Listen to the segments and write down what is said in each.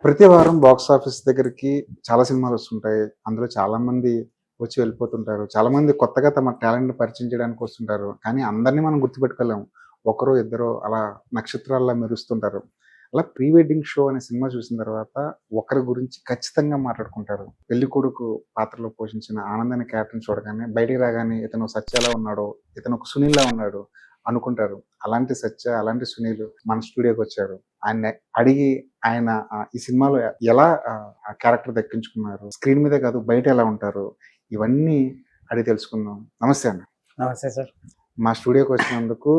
ప్రతి వారం box office దగ్గరికి చాలా సినిమాలు వస్తుంటాయి. అందులో చాలామంది వచ్చి వెళ్ళిపోతుంటారు. చాలామంది కొత్తగా తమ టాలెంట్‌ని పరిచయం చేయడానికి వస్తుంటారు. కానీ అందరిని మనం గుర్తుపెట్టుకోలేము. ఒకరో, ఇద్దరో అలా నక్షత్రాల్లా మెరుస్తుంటారు. అలా ప్రీ వెడ్డింగ్ షో అనే సినిమా చూసిన తర్వాత ఒకరి గురించి ఖచ్చితంగా మాట్లాడుకుంటారు. పెళ్ళికొడుకు పాత్రలో పోషించిన ఆనంద్ అనే క్యారెక్టర్‌ని చూడగానే బయటికి రాగానే ఇతను సత్య ఎలా ఉన్నాడో, ఇతను ఒక సునీల్‌లా ఉన్నాడు అనుకుంటారు. అలాంటి సత్య, అలాంటి సునీల్ మన స్టూడియోకొచ్చారు. ఆయన్ని అడిగి ఆయన ఈ సినిమాలో ఎలా ఆ క్యారెక్టర్ దక్కించుకున్నారు? స్క్రీన్ మీదే కాదు బయట ఎలా ఉంటారు? ఇవన్నీ అడిగి తెలుసుకుందాం. నమస్తే అండి. నమస్తే సార్. మా స్టూడియోకొచ్చినందుకు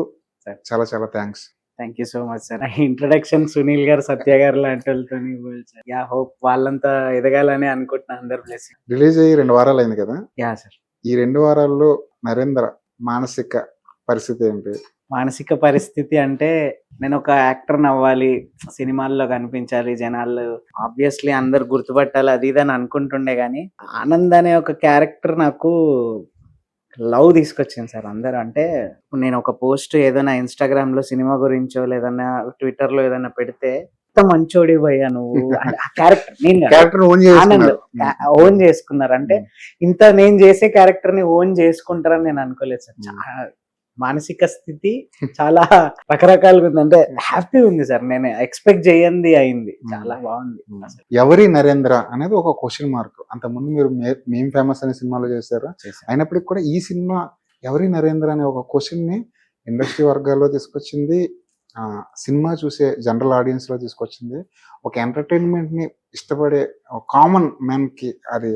సార్. చాలా చాలా thanks. Thank you so much sir. Introduction Sunil గారు, సత్య గారు లాంటి వాళ్ళతోని సార్. హోప్ వాళ్ళంతా ఎదగాలని అనుకుంటున్నా. అందరు బ్లెస్సింగ్. రిలీజ్ అయ్యి 2 వారాలయింది కదా! సార్. ఈ 2 వారాల్లో నరేంద్ర మానసిక పరిస్థితి ఏంటి? మానసిక పరిస్థితి అంటే నేను ఒక యాక్టర్‌ని అవ్వాలి, సినిమాల్లో కనిపించాలి, జనాలు ఆబ్వియస్లీ అందరూ గుర్తుపట్టాలి అది ఇది అని అనుకుంటుండే గానీ, ఆనంద్ అనే ఒక క్యారెక్టర్ నాకు లవ్ తీసుకొచ్చింది సార్. అందరూ అంటే ఇప్పుడు నేను ఒక పోస్ట్ ఏదైనా ఇన్‌స్టాగ్రామ్‌లో సినిమా గురించో లేదన్నా ట్విట్టర్‌లో ఏదైనా పెడితే "ఎంత మంచోడివి భయ్యా నువ్వు" అంటే ఆ క్యారెక్టర్ నేను కాదు. క్యారెక్టర్‌ని ఓన్ ఆనంద్ చేసుకున్నారు. ఓన్ చేసుకున్నారు. అంటే ఇంత నేను చేసే క్యారెక్టర్‌ని ఓన్ చేసుకుంటారని నేను అనుకోలేదు సార్. మానసిక స్థితి చాలా రకరకాలుగా ఉంది. అంటే హ్యాపీ ఉంది సార్. నేను ఎక్స్పెక్ట్ చేయంది అయింది. చాలా బాగుంది అసలు. ఎవరి నరేంద్ర అనేది ఒక క్వశ్చన్ మార్క్. అంతకుముందు మీరు మేం ఫేమస్ అనే సినిమాలో చేశారు. అయినప్పటికీ కూడా ఈ సినిమా ఎవరి నరేంద్ర అనే ఒక క్వశ్చన్ని ఇండస్ట్రీ వర్గాల్లో తీసుకొచ్చింది. సినిమా చూసే జనరల్ ఆడియన్స్ లో తీసుకొచ్చింది. ఒక ఎంటర్టైన్మెంట్ ని ఇష్టపడే కామన్ మ్యాన్ కి అది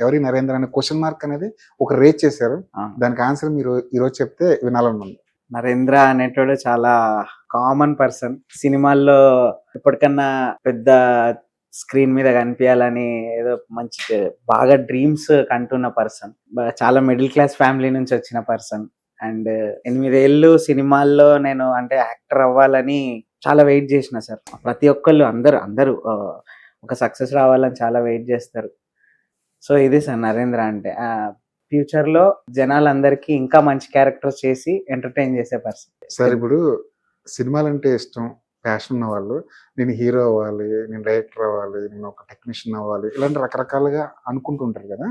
ఎవరి నరేంద్ర అనే క్వశ్చన్ మార్క్ అనేది ఒక రేజ్ చేశారు. దానికి ఆన్సర్ మీరు ఈరోజు చెప్తే వినాలని ఉంది. నరేంద్ర అనేటోడు చాలా కామన్ పర్సన్. సినిమాల్లో ఎప్పటికన్నా పెద్ద స్క్రీన్ మీద కనిపించాలని ఏదో మంచి బాగా డ్రీమ్స్ కంటున్న పర్సన్. చాలా మిడిల్ క్లాస్ ఫ్యామిలీ నుంచి వచ్చిన పర్సన్. అండ్ 8 ఏళ్ళు సినిమాల్లో నేను అంటే యాక్టర్ అవ్వాలని చాలా వెయిట్ చేసిన సార్. ప్రతి ఒక్కళ్ళు అందరూ ఒక సక్సెస్ రావాలని చాలా వెయిట్ చేస్తారు. సో ఇది సార్ నరేంద్ర అంటే. ఫ్యూచర్ లో జనాలందరికీ ఇంకా మంచి క్యారెక్టర్స్ చేసి ఎంటర్టైన్ చేసే పర్సన్. సార్ ఇప్పుడు సినిమాలంటే ఇష్టం, ప్యాషన్ ఉన్న వాళ్ళు నేను హీరో అవ్వాలి, నేను డైరెక్టర్ అవ్వాలి, నేను ఒక టెక్నీషియన్ అవ్వాలి, ఇలాంటి రకరకాలుగా అనుకుంటుంటారు కదా.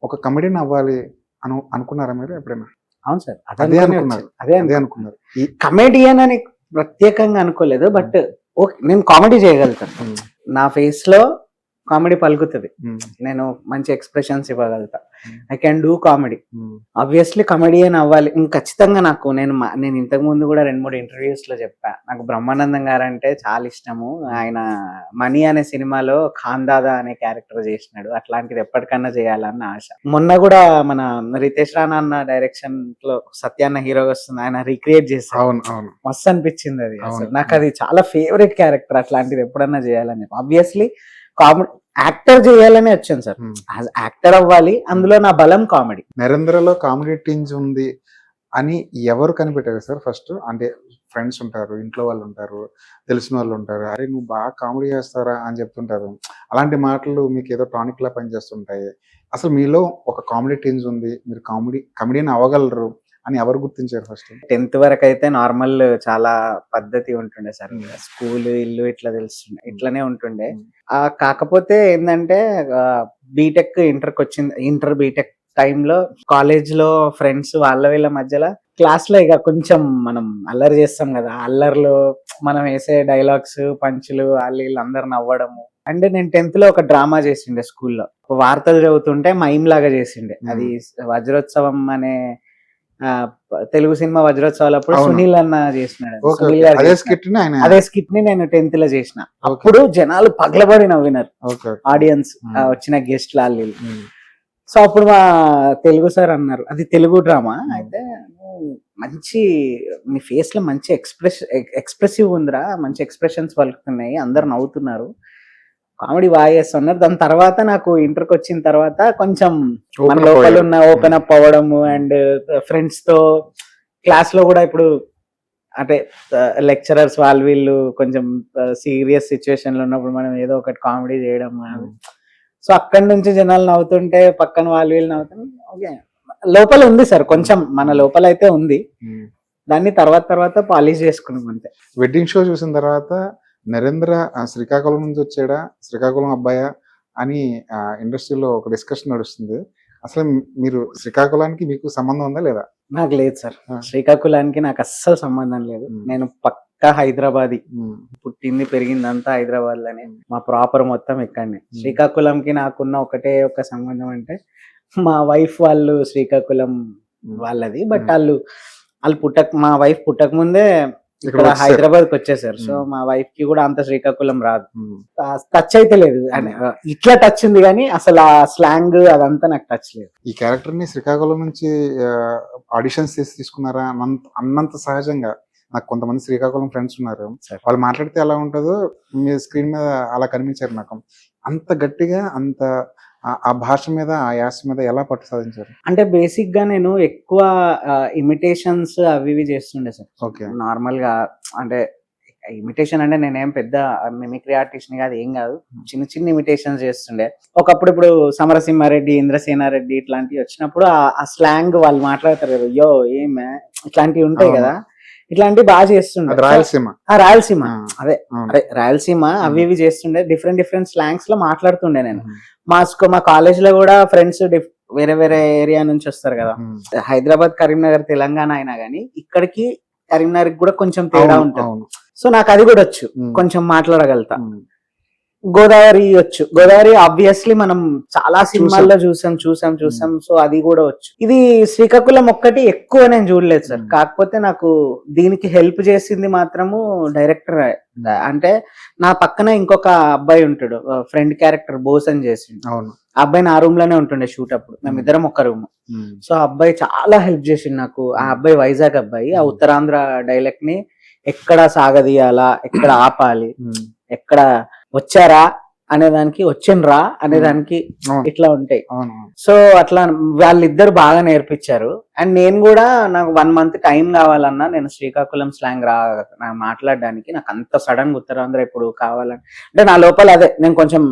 ఒక కమెడియన్ అవ్వాలి అనుకున్నారా మీరు ఎప్పుడైనా? అవును సార్. అదే అనుకున్నారు. ఈ కమెడియన్ అని ప్రత్యేకంగా అనుకోలేదు. బట్ ఓకే, నేను కామెడీ చేయగలుగుతాను. నా ఫేస్ లో కామెడీ పలుకుతుంది. నేను మంచి ఎక్స్ప్రెషన్స్ ఇవ్వగలుగుతా. I can do comedy. Obviously comedian అవ్వాలి ఖచ్చితంగా. నేను ఇంతకు ముందు కూడా 2-3 ఇంటర్వ్యూస్ లో చెప్పా, నాకు బ్రహ్మానందం గారు అంటే చాలా ఇష్టము. ఆయన మనీ అనే సినిమాలో ఖాన్ దాదా అనే క్యారెక్టర్ చేసినాడు. అట్లాంటిది ఎప్పటికన్నా చేయాలన్న ఆశ. మొన్న కూడా మన రితేష్ రాణా అన్న డైరెక్షన్ లో సత్యాన్న హీరోగా వస్తుంది, ఆయన రీక్రియేట్ చేశారు. మస్తు అనిపించింది అది. అసలు నాకు అది చాలా ఫేవరెట్ క్యారెక్టర్. అట్లాంటిది ఎప్పుడన్నా చేయాలని చెప్పి ఆబ్వియస్లీ కామెడీ యాక్టర్ చేయాలని వచ్చాను సార్. యాక్టర్ అవ్వాలి, అందులో నా బలం కామెడీ. నరేంద్రలో కామెడీ టింజ్ ఉంది అని ఎవరు కనిపెట్టారు సార్? ఫస్ట్ అంటే ఫ్రెండ్స్ ఉంటారు, ఇంట్లో వాళ్ళు ఉంటారు, తెలిసిన వాళ్ళు ఉంటారు, అరే నువ్వు బాగా కామెడీ చేస్తారా అని చెప్తుంటారు. అలాంటి మాటలు మీకు ఏదో టానిక్ లా పనిచేస్తుంటాయి. అసలు మీలో ఒక కామెడీ టింజ్ ఉంది, మీరు కమెడీని అవ్వగలరు అని ఎవరు గుర్తించారు ఫస్ట్? 10th వరకు అయితే నార్మల్ చాలా పద్ధతి ఉంటుండే సార్. స్కూల్ ఇల్లు ఇట్లా తెలుస్తుండే, ఇట్లానే ఉంటుండే. కాకపోతే ఏంటంటే బీటెక్ ఇంటర్ బీటెక్ టైంలో కాలేజ్ లో ఫ్రెండ్స్ వాళ్ళ వీళ్ళ మధ్యలో క్లాస్ లో ఇక కొంచెం మనం అల్లరి చేస్తాం కదా. అల్లర్లో మనం వేసే డైలాగ్స్ పంచులు వాళ్ళు వీళ్ళు అందరు నవ్వడము. అంటే నేను 10th లో ఒక డ్రామా చేసిండే స్కూల్లో. వార్తలు చదువుతుంటే మైమ్ లాగా చేసిండే. అది వజ్రోత్సవం అనే తెలుగు సినిమా వజ్రోత్సవాలప్పుడు సునీల్ అన్న చేసినాడు. సునీల్ గారు అదే స్కిట్ ని నేను 10th లో చేసిన. అప్పుడు జనాలు పగలబడి నవ్వినారు, ఆడియన్స్ వచ్చిన గెస్ట్ లాళ్ళు. సో అప్పుడు మా తెలుగు సార్ అన్నారు, అది తెలుగు డ్రామా అయితే మంచి మీ ఫేస్ లో మంచి ఎక్స్ప్రెసివ్ ఉందిరా, మంచి ఎక్స్ప్రెషన్స్ పలుకుతున్నాయి, అందరు నవ్వుతున్నారు, కామెడీ బాగా చేస్తున్నారు. దాని తర్వాత నాకు ఇంటర్కి వచ్చిన తర్వాత కొంచెం మన లోపల ఉన్న ఓపెన్ అప్ అవ్వడము అండ్ ఫ్రెండ్స్ తో క్లాస్ లో కూడా ఇప్పుడు అంటే లెక్చరర్స్ వాళ్ళు వీళ్ళు కొంచెం సీరియస్ సిచ్యువేషన్ లో ఉన్నప్పుడు మనం ఏదో ఒకటి కామెడీ చేయడం. సో అక్కడి నుంచి జనాలు నవ్వుతుంటే పక్కన వాళ్ళు వీళ్ళు నవ్వుతుంటే ఓకే లోపల ఉంది సార్, కొంచెం మన లోపల అయితే ఉంది. దాన్ని తర్వాత పాలిష్ చేసుకున్నాం అంతే. వెడ్డింగ్ షో చూసిన తర్వాత నరేంద్ర శ్రీకాకుళం నుంచి వచ్చాడా, శ్రీకాకుళం అబ్బాయా అని ఇండస్ట్రీలో ఒక డిస్కషన్ నడుస్తుంది. అసలు మీరు శ్రీకాకుళానికి మీకు సంబంధం ఉందా లేదా? నాకు లేదు సార్, ఆ. శ్రీకాకుళానికి నాకు అస్సలు సంబంధం లేదు. నేను పక్కా హైదరాబాదీ, పుట్టింది పెరిగిందంతా హైదరాబాద్ లోనే, మా ప్రాపర్ మొత్తం ఇక్కడనే. శ్రీకాకుళంకి నాకున్న ఒకటే ఒక సంబంధం అంటే మా వైఫ్ వాళ్ళు శ్రీకాకుళం వాళ్ళది, బట్ వాళ్ళు మా వైఫ్ పుట్టక ముందే ఇక్కడ హైదరాబాద్ కి వచ్చేసారు. సో మా వైఫ్ కి కూడా అంత శ్రీకాకుళం రాదు, టచ్ అయితే లేదు. ఇట్లా టచ్ ఉంది కానీ అసలు ఆ స్లాంగ్ అదంతా నాకు టచ్ లేదు. ఈ క్యారెక్టర్ ని శ్రీకాకుళం నుంచి ఆడిషన్స్ చేసి తీసుకున్నారా అన్నంత సహజంగా? నాకు కొంతమంది శ్రీకాకుళం ఫ్రెండ్స్ ఉన్నారు, వాళ్ళు మాట్లాడితే ఎలా ఉంటుందో మీ స్క్రీన్ మీద అలా కనిపించారు నాకు. అంత గట్టిగా అంత ఆ భాష మీద ఆ యాస మీద ఎలా పట్టు సాధించారు? అంటే బేసిక్ గా నేను ఎక్కువ ఇమిటేషన్స్ అవి ఇవి చేస్తుండే సార్. ఓకే, నార్మల్ గా అంటే ఇమిటేషన్ అంటే నేనేం పెద్ద మిమిక్రీ ఆర్టిస్ట్ ని కాదు, ఏం కాదు, చిన్న చిన్న ఇమిటేషన్స్ చేస్తుండే. ఒకప్పుడు ఇప్పుడు సమరసింహారెడ్డి, ఇంద్రసేనారెడ్డి ఇట్లాంటివి వచ్చినప్పుడు ఆ స్లాంగ్ వాళ్ళు మాట్లాడతారు కదా, యో ఏమే ఇట్లాంటివి ఉంటాయి కదా, ఇట్లాంటివి బాగా చేస్తుండే. రాయలసీమ అదే రాయలసీమ అవి ఇవి చేస్తుండే, డిఫరెంట్ స్లాంగ్స్ లో మాట్లాడుతుండే నేను. మా కాలేజ్ లో కూడా ఫ్రెండ్స్ వేరే వేరే ఏరియా నుంచి వస్తారు కదా, హైదరాబాద్, కరీంనగర్, తెలంగాణ అయినా గానీ ఇక్కడికి కరీంనగర్ కూడా కొంచెం తేడా ఉంటుంది. సో నాకు అది కూడా వచ్చు, కొంచెం మాట్లాడగలుగుతా. గోదావరి వచ్చు, గోదావరి ఆబ్వియస్లీ మనం చాలా సినిమాల్లో చూసాం. సో అది కూడా వచ్చు. ఇది శ్రీకాకుళం ఒక్కటి ఎక్కువ నేను చూడలేదు సార్. కాకపోతే నాకు దీనికి హెల్ప్ చేసింది మాత్రము డైరెక్టర్. అంటే నా పక్కన ఇంకొక అబ్బాయి ఉంటాడు, ఫ్రెండ్ క్యారెక్టర్ బోస్ అని చేసిండు. ఆ అబ్బాయి నా రూమ్ లోనే ఉంటుండే షూట్ అప్పుడు, మేమిద్దరం ఒక్క రూమ్. సో ఆ అబ్బాయి చాలా హెల్ప్ చేసిండు నాకు. ఆ అబ్బాయి వైజాగ్ అబ్బాయి, ఆ ఉత్తరాంధ్ర డైలెక్ట్ ని ఎక్కడ సాగదీయాలా, ఎక్కడ ఆపాలి, ఎక్కడ వచ్చారా అనేదానికి, వచ్చిండ్రా అనేదానికి ఇట్లా ఉంటాయి. సో అట్లా వాళ్ళిద్దరు బాగా నేర్పించారు. అండ్ నేను కూడా, నాకు 1 month టైం కావాలన్నా నేను శ్రీకాకుళం స్లాంగ్ మాట్లాడడానికి నాకు అంత సడన్ గా ఉత్తరాంధ్ర ఇప్పుడు కావాలని అంటే నా లోపల అదే, నేను కొంచెం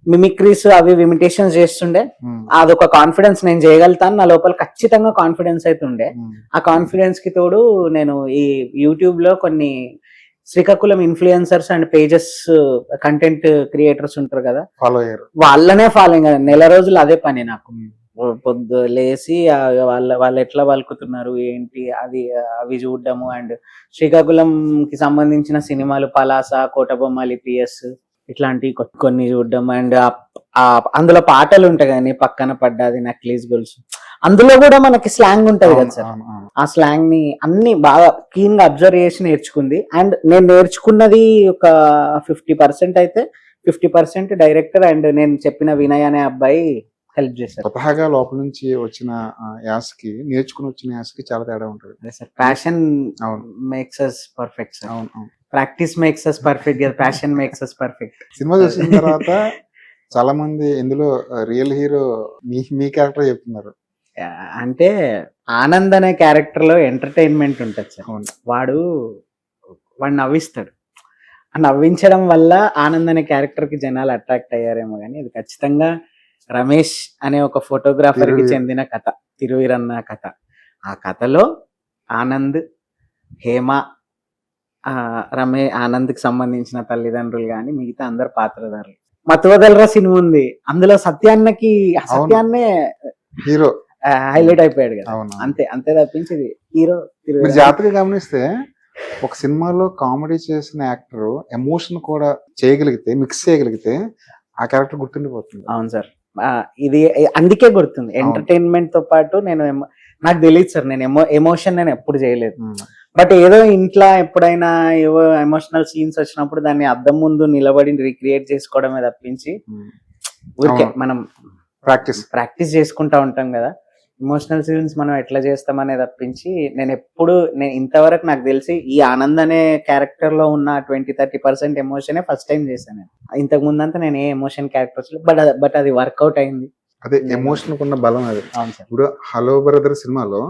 మిమిక్రీస్ అవి ఇమిటేషన్స్ చేస్తుండే. అదొక కాన్ఫిడెన్స్, నేను చేయగలుగుతాను నా లోపల ఖచ్చితంగా కాన్ఫిడెన్స్ అయితే ఉండే. ఆ కాన్ఫిడెన్స్ కి తోడు నేను ఈ యూట్యూబ్ లో కొన్ని Srikakulam influencers end pages, content creators ఉంటారు కదా, వాళ్ళనే ఫాలోయింగ్. నెల రోజులు అదే పని నాకు. పొద్దు లేసి వాళ్ళు ఎట్లా పలుకుతున్నారు ఏంటి అవి చూడడము. అండ్ శ్రీకాకుళం కి సంబంధించిన సినిమాలు పలాస, కోటబొమ్మాలి, పిఎస్ ఇట్లాంటి కొన్ని చూడడం. అండ్ అందులో పాటలు ఉంటాయి కానీ పక్కన పడ్డాది, నక్లీస్ గొలుసు, అందులో కూడా మనకి స్లాంగ్ ఉంటది కదా సార్. ఆ స్లాంగ్ ని అన్ని బాగా క్లీన్ గా అబ్జర్వ్ చేసి నేర్చుకుంది. అండ్ నేను నేర్చుకున్నది ఒక 50% అయితే 50% డైరెక్టర్ అండ్ నేను చెప్పిన వినయ్ అనే అబ్బాయి హెల్ప్ చేశారు. స్వతహాగా లోపల నుంచి వచ్చిన యాసకి, నేర్చుకుని వచ్చిన యాసకి చాలా తేడా ఉంటుంది sir. Passion makes us perfect sir. Practice makes us perfect, passion makes us perfect. Cinema చూసిన తర్వాత చాలా మంది ఇందులో రియల్ హీరో మీ క్యారెక్టర్ చెప్తున్నారు. అంటే ఆనంద్ అనే క్యారెక్టర్ లో ఎంటర్టైన్మెంట్ ఉంటుంది సార్. వాడు నవ్విస్తాడు. నవ్వించడం వల్ల ఆనంద్ అనే క్యారెక్టర్ కి జనాలు అట్రాక్ట్ అయ్యారేమో కానీ ఇది ఖచ్చితంగా రమేష్ అనే ఒక ఫోటోగ్రాఫర్ కి చెందిన కథ, తిరువీరన్న కథ. ఆ కథలో ఆనంద్, హేమ, ఆనంద్ కి సంబంధించిన తల్లిదండ్రులు కానీ మిగతా అందరు పాత్రధారులు. మతువదలరా సినిమా ఉంది, అందులో సత్యాన్నే హీరో హైలైట్ అయిపోయాడు కదా, అంతే తప్పించేది హీరో. జాగ్రత్తగా గమనిస్తే ఒక సినిమాలో కామెడీ చేసిన యాక్టర్ ఎమోషన్ కూడా చేయగలిగితే, మిక్స్ చేయగలిగితే ఆ క్యారెక్టర్ గుర్తుండిపోతుంది. అవును సార్, ఇది అందుకే గుర్తుంది. ఎంటర్టైన్మెంట్ తో పాటు నాకు తెలియదు సార్, నేను ఎమోషన్ నేను ఎప్పుడు చేయలేదు. బట్ ఏదో ఇంట్లో ఎప్పుడైనా ఏవో ఎమోషనల్ సీన్స్ వచ్చినప్పుడు దాన్ని అద్దం ముందు నిలబడి రీక్రియేట్ చేసుకోవడమే తప్పించి ఊరికే మనం ప్రాక్టీస్ చేసుకుంటా ఉంటాం కదా, ఎమోషనల్ సీన్స్ మనం ఎట్లా చేస్తామనే తప్పించి నేను ఇంతవరకు నాకు తెలిసి ఈ ఆనంద్ అనే క్యారెక్టర్ లో ఉన్న 20-30% ఎమోషనే ఫస్ట్ టైం చేశాను. ఇంతకు ముందంతా నేను ఏ ఎమోషన్ క్యారెక్టర్స్ బట్ అది వర్కౌట్ అయింది. అదే ఎమోషన్ ఉన్న బలం అది. ఇప్పుడు హలో బ్రదర్ సినిమాలో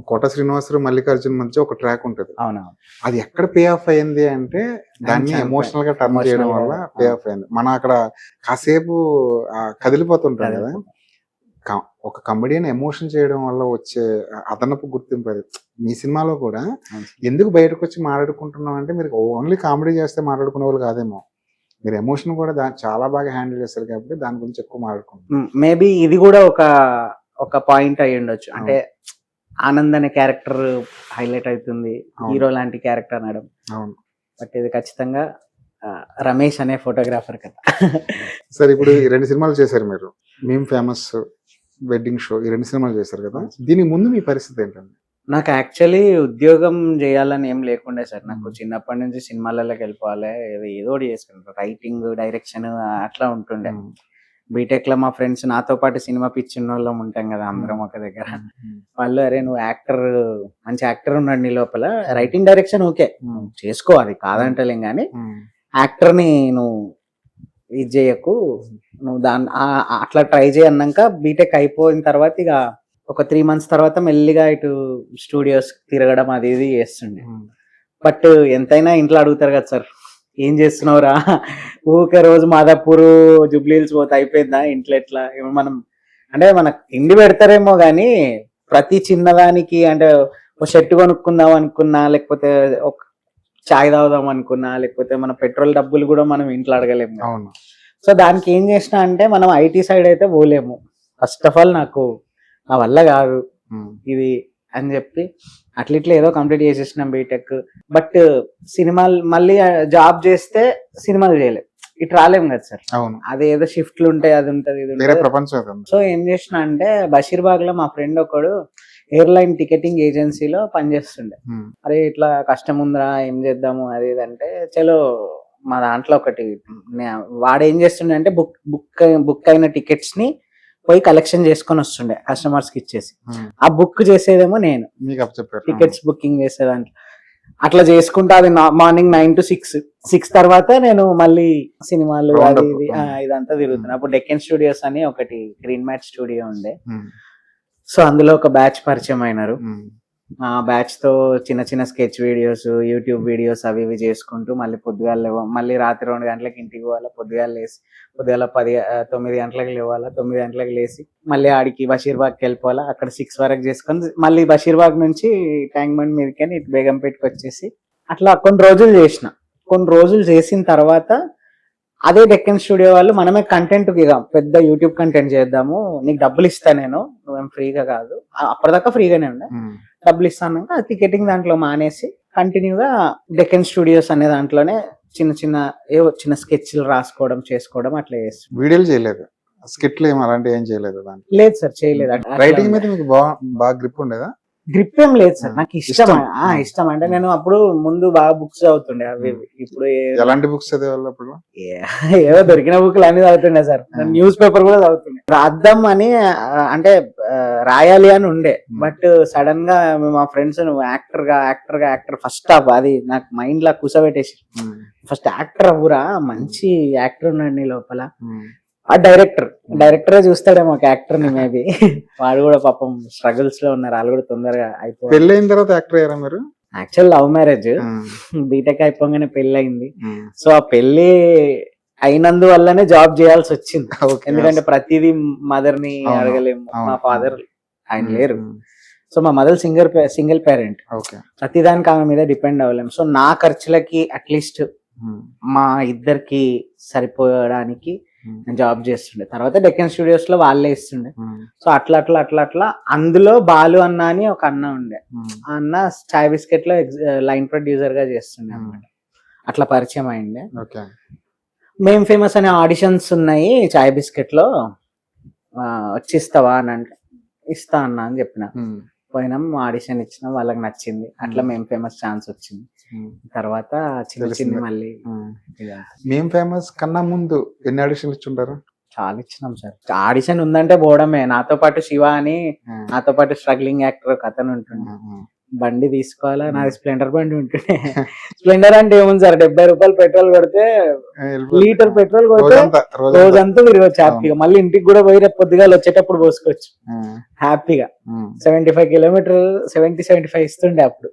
కోట శ్రీనివాసరావు, మల్లికార్జున్ మధ్య ఒక ట్రాక్ ఉంటది. అవునవును, అది ఎక్కడ పే ఆఫ్ అయింది అంటే దాన్ని ఎమోషనల్ గా టర్న్ చేయడం వల్ల పే ఆఫ్ అయింది. మనం అక్కడ కాసేపు కదిలిపోతుంటాం కదా, ఒక కమెడియన్ ఎమోషన్ చేయడం వల్ల వచ్చే అదనపు గుర్తింపు అది. మీ సినిమాలో కూడా ఎందుకు బయటకు వచ్చి మాట్లాడుకుంటున్నాం అంటే మీరు ఓన్లీ కామెడీ చేస్తే మాట్లాడుకునే వాళ్ళు కాదేమో, మీరు ఎమోషన్ కూడా చాలా బాగా హ్యాండిల్ చేస్తారు కాబట్టి దాని గురించి ఎక్కువ మాట్లాడుకుంటున్నాం. మేబీ ఇది కూడా ఒక పాయింట్ అయి ఉండొచ్చు. అంటే ఆనంద్ అనే క్యారెక్టర్ హైలైట్ అవుతుంది, హీరో లాంటి క్యారెక్టర్ అనడం. అవును. బట్ ఇది ఖచ్చితంగా రమేష్ అనే ఫోటోగ్రాఫర్ కదా. సరే, ఇప్పుడు ఈ 2 సినిమాలు చేశారు మీరు, మేము ఫేమస్, వెడ్డింగ్ షో, ఈ 2 సినిమాలు చేశారు కదా. దీనికి ముందు మీ పరిస్థితి ఏంటండి? నాకు యాక్చువల్లీ ఉద్యోగం చేయాలని ఏం లేకుండే సార్. నాకు చిన్నప్పటి నుంచి సినిమాలలోకి వెళ్ళిపోవాలి, ఏదో ఒకటి చేసుకుంటాను, రైటింగ్, డైరెక్షన్ అట్లా ఉంటుండే. బీటెక్ లో మా ఫ్రెండ్స్ నాతో పాటు సినిమా పిచ్చిన వాళ్ళం ఉంటాం కదా అందరం ఒక దగ్గర. వాళ్ళు అరే నువ్వు యాక్టర్, మంచి యాక్టర్ ఉన్నాడు నీ లోపల, రైటింగ్ డైరెక్షన్ ఓకే చేసుకో, అది కాదంటలేం కానీ యాక్టర్ ని నువ్వు ఇది చేయకు, నువ్వు అట్లా ట్రై చేయన్నాక బీటెక్ అయిపోయిన తర్వాత ఇక ఒక 3 months తర్వాత మెల్లిగా ఇటు స్టూడియోస్ తిరగడం అది ఇది చేస్తుండే. బట్ ఎంతైనా ఇంట్లో అడుగుతారు కదా సార్, ఏం చేస్తున్నావురా, ఊకే రోజు మాదాపూర్ జుబ్లీహిల్స్ పోతే అయిపోయిందా ఇంట్లో, ఎట్లా మనం అంటే మనకు ఇండి పెడతారేమో కానీ ప్రతి చిన్నదానికి, అంటే ఒక షర్ట్ కొనుక్కుందాం అనుకున్నా, లేకపోతే ఒక చాయ్ తాగుదాం అనుకున్నా, లేకపోతే మన పెట్రోల్ డబ్బులు కూడా మనం ఇంట్లో అడగలేము. సో దానికి ఏం చేసినా అంటే మనం ఐటీ సైడ్ అయితే పోలేము. ఫస్ట్ ఆఫ్ ఆల్ నాకు నా వల్ల కాదు ఇది అని చెప్పి అట్లా ఇట్లా ఏదో కంప్లీట్ చేసేసినాం బీటెక్. బట్ సినిమాలు మళ్ళీ జాబ్ చేస్తే సినిమాలు చేయలేం, ఇటు రాలేం కదా సార్. అది ఏదో షిఫ్ట్లు ఉంటాయి, అది ఉంటది, ఇది ప్రపంచం. సో ఏం చేసిన అంటే బషీర్బాగ్ లో మా ఫ్రెండ్ ఒకడు ఎయిర్లైన్ టికెటింగ్ ఏజెన్సీలో పనిచేస్తుండే. అరే ఇట్లా కష్టం ఉందిరా, ఏం చేద్దాము అది ఇది అంటే, చలో మా దాంట్లో ఒకటి, వాడు ఏం చేస్తుండే అంటే బుక్ అయిన టికెట్స్ ని పోయి కలెక్షన్ చేసుకొని వస్తుండే, కస్టమర్స్ కి ఇచ్చేసి. ఆ బుక్ చేసేదేమో నేను, టికెట్స్ బుకింగ్ చేసేదాంట్లో అట్లా చేసుకుంటా. అది మార్నింగ్ 9 to 6 తర్వాత నేను మళ్ళీ సినిమాలు అది ఇది ఇదంతా తిరుగుతున్నా. అప్పుడు డెక్కన్ స్టూడియోస్ అని ఒకటి గ్రీన్ మ్యాట్ స్టూడియో ఉండే. సో అందులో ఒక బ్యాచ్ పరిచయం అయినారు. ఆ బ్యాచ్ తో చిన్న చిన్న స్కెచ్ వీడియోస్, యూట్యూబ్ వీడియోస్ అవి ఇవి చేసుకుంటూ మళ్ళీ పొద్దుగాల మళ్ళీ రాత్రి 2 గంటలకు ఇంటికి పోవాలా, పొద్దుగాల 9 గంటలకు లేవాలా, 9 గంటలకు లేసి మళ్ళీ ఆడికి బషీర్బాగ్కి వెళ్ళిపోవాలా, అక్కడ 6 వరకు చేసుకొని మళ్ళీ బషీర్బాగ్ నుంచి ట్యాంక్ బండ్ మీదకి ఇటు బేగంపేటకి వచ్చేసి అట్లా కొన్ని రోజులు చేసిన తర్వాత అదే డెక్కన్ స్టూడియో వాళ్ళు మనమే కంటెంట్, ఇక పెద్ద యూట్యూబ్ కంటెంట్ చేద్దాము, నీకు డబ్బులు ఇస్తా నేను, నువ్వేం ఫ్రీగా కాదు, అప్పటిదాకా ఫ్రీగానే ఉండే, డబ్బులు ఇస్తాను. టికెటింగ్ దాంట్లో మానేసి కంటిన్యూగా డెక్కన్ స్టూడియోస్ అనే దాంట్లోనే చిన్న స్కెచ్లు రాసుకోవడం చేసుకోవడం అట్లా చేస్తాం. వీడియోలు చేయలేదు, స్కిట్లు అలాంటివి ఏం చేయలేదు? లేదు సార్, చేయలేదు. రైటింగ్ మీద మీకు బాగా గ్రిప్ ఉండేదా? గ్రిప్ ఏం లేదు సార్, నాకు ఇష్టం అంటే నేను అప్పుడు ముందు బాగా బుక్స్ చదువుతుండే. అవి ఇప్పుడు ఎలాంటి బుక్స్ చదివేవాళ్ళు అప్పుడు? ఏదో దొరికిన బుక్లు అన్ని చదువుతుండే సార్. న్యూస్ పేపర్ కూడా చదువుతుండే. రాద్దాం అని అంటే రాయాలి అని ఉండే, బట్ సడన్ గా మా ఫ్రెండ్స్ నువ్వు యాక్టర్ ఫస్ట్ ఆఫ్ అది నాకు మైండ్ లా కూసబెట్టేసి, ఫస్ట్ యాక్టర్ అవ్వురా, మంచి యాక్టర్ ఉన్నాడు నీ లోపల. ఆ డైరెక్టరే చూస్తాడేమో ఒక యాక్టర్ ని, మేబీ వాడు కూడా పాపం స్ట్రగుల్స్ లో ఉన్నారు, వాళ్ళు కూడా తొందరగా అయిపోయి. పెళ్ళైన తర్వాత యాక్టర్ అయ్యారా మీరు? యాక్చువల్ లవ్ మ్యారేజ్, బీటెక్ అయిపోగానే పెళ్లి అయింది. సో ఆ పెళ్లి అయినందువల్లనే జాబ్ చేయాల్సి వచ్చింది. ఎందుకంటే ప్రతిదీ మదర్ ని అడగలేము, మా ఫాదర్ ఆయన లేరు. సో మా మదర్ సింగిల్ పేరెంట్, ప్రతిదానికి ఆమె మీద డిపెండ్ అవ్వలేము. సో నా ఖర్చులకి అట్లీస్ట్ మా ఇద్దరికి సరిపోయడానికి నేను జాబ్ చేస్తుండే. తర్వాత డెక్కన్ స్టూడియోస్ లో వాళ్ళే ఇస్తుండే. సో అట్లా అందులో బాలు అన్న అని ఒక అన్న ఉండే, ఆ అన్న చాయ్ బిస్కెట్ లో లైన్ ప్రొడ్యూసర్ గా చేస్తుండే అన్నమాట. అట్లా పరిచయం అయిండే. మేం ఫేమస్ అనే ఆడిషన్స్ ఉన్నాయి చాయ్ బిస్కెట్ లో, వచ్చిస్తావా అని అంటే ఇస్తా అన్నా అని చెప్పిన. పోయినాం, ఆడిషన్ ఇచ్చినాం, వాళ్ళకి నచ్చింది, అట్లా మేం ఫేమస్ ఛాన్స్ వచ్చింది. తర్వాత చిన్న మళ్ళీ మేం ఫేమస్ కన్నా ముందు ఎన్ని ఆడిషన్లు ఇచ్చుంటారు? చాలా ఇచ్చినాం సార్. ఆడిషన్ ఉందంటే పోవడమే. నాతో పాటు శివ అని, నాతో పాటు స్ట్రగ్లింగ్ యాక్టర్ ఒక అతను ఉంటుండే. బండి తీసుకోవాలా, నాది స్ప్లెండర్ బండి ఉంటుండే. స్ప్లెండర్ అంటే ఏముంది సార్, 70 రూపాయలు పెట్రోల్ కొడితే, లీటర్ పెట్రోల్ కొడితే రోజంతా తిరగచ్చు హ్యాపీగా. మళ్ళీ ఇంటికి కూడా పోయి రేపు పొద్దుగాలు వచ్చేటప్పుడు పోసుకోవచ్చు హ్యాపీగా. 75 కిలోమీటర్ 70-75 ఇస్తుండే అప్పుడు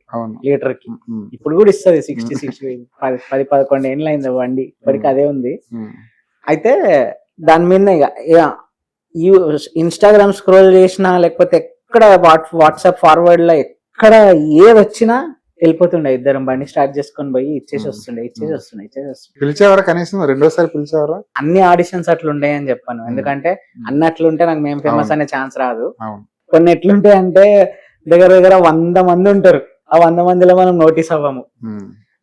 లీటర్ కి. ఇప్పుడు కూడా ఇస్తుంది 60-60. 10-11 ఏళ్ళు అయింది బండి, ఇప్పటికి అదే ఉంది. అయితే దాని మీద ఇక ఇన్స్టాగ్రామ్ స్క్రోల్ చేసినా లేకపోతే ఎక్కడ వాట్సాప్ ఫార్వర్డ్ లో ఎక్కడ ఏది వచ్చినా వెళ్ళిపోతుండే, ఇద్దరం బండి స్టార్ట్ చేసుకొని పోయి ఇచ్చేసి వస్తుండే. పిలిచేవారా కనీసం రెండోసారి పిలిచేవారా? అన్ని ఆడిషన్స్ అట్లా ఉండే అని చెప్పాను, ఎందుకంటే అన్నట్లుంటే నాకు మేము ఫేమస్ అనే ఛాన్స్ రాదు. కొన్ని ఎట్లుంటాయి అంటే దగ్గర దగ్గర 100 మంది ఉంటారు, ఆ 100 మందిలో మనం నోటీస్ అవ్వము.